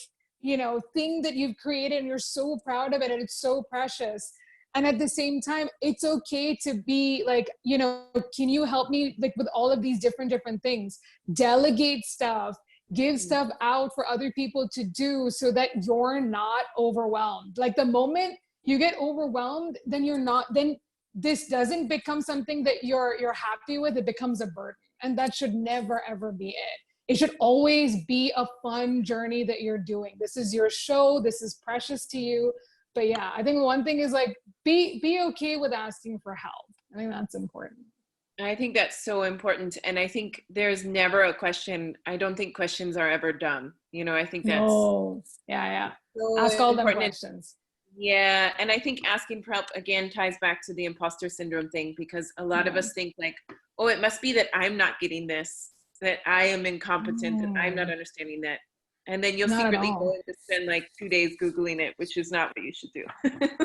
thing that you've created and you're so proud of it and it's so precious. And at the same time, it's okay to be like, can you help me, like, with all of these different things? Delegate stuff, give stuff out for other people to do so that you're not overwhelmed. Like, the moment you get overwhelmed, then this doesn't become something that you're happy with. It becomes a burden. And that should never, ever be it. It should always be a fun journey that you're doing. This is your show. This is precious to you. But yeah, I think one thing is, like, be okay with asking for help. I think that's important. I think that's so important. And I think there's never a question. I don't think questions are ever dumb. I think that's. No. Yeah. So ask all them questions. Yeah. And I think asking for help, again, ties back to the imposter syndrome thing, because a lot of us think, like, oh, it must be that I'm not getting this, that I am incompetent, that I'm not understanding that. And then you'll secretly go and spend, like, 2 days Googling it, which is not what you should do.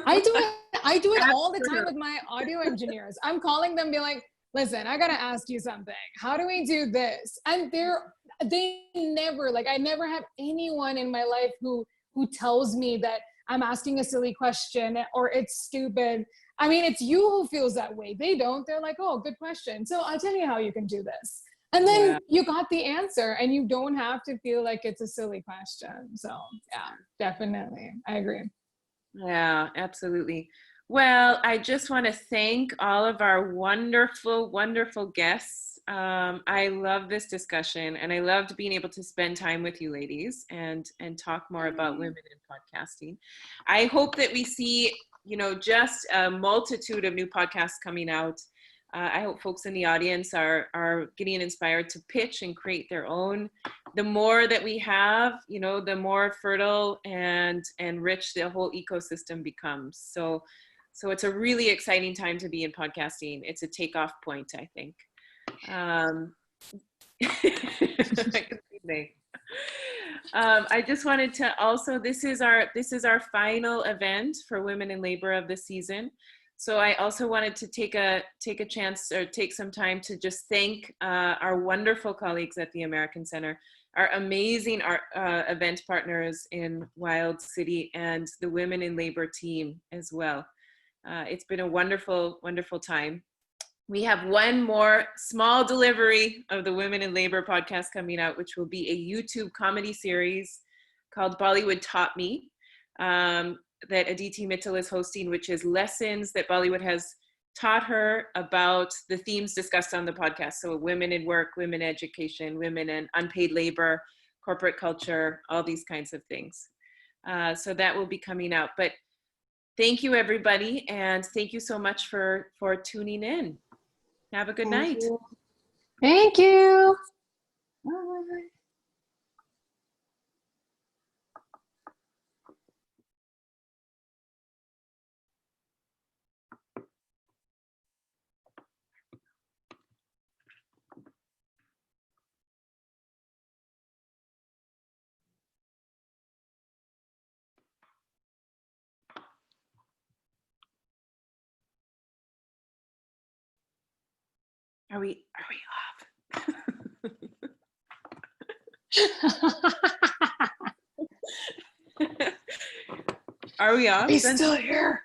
I do it all the time with my audio engineers. I'm calling them, be like, listen, I got to ask you something. How do we do this? And they never, like, I never have anyone in my life who tells me that I'm asking a silly question or it's stupid. I mean, it's you who feels that way. They don't. They're like, oh, good question. So I'll tell you how you can do this. And then you got the answer and you don't have to feel like it's a silly question. So yeah, definitely. I agree. Yeah, absolutely. Well, I just want to thank all of our wonderful, wonderful guests. I love this discussion and I loved being able to spend time with you ladies and talk more about women in podcasting. I hope that we see, just a multitude of new podcasts coming out. I hope folks in the audience are getting inspired to pitch and create their own. The more that we have, the more fertile and rich the whole ecosystem becomes. So it's a really exciting time to be in podcasting. It's a takeoff point, I think. I just wanted to also, this is our final event for Women in Labor of the season. So I also wanted to take a chance or take some time to just thank our wonderful colleagues at the American Center, our amazing event partners in Wild City, and the Women in Labor team as well. It's been a wonderful, wonderful time. we have one more small delivery of the Women in Labor podcast coming out, which will be a YouTube comedy series called Bollywood Taught Me, that Aditi Mittal is hosting, which is lessons that Bollywood has taught her about the themes discussed on the podcast. So women in work, women in education, women in unpaid labor, corporate culture, all these kinds of things. So that will be coming out. But thank you, everybody. And thank you so much for tuning in. Have a good night. Thank you. Bye. Are we off? Are we off? He's still here.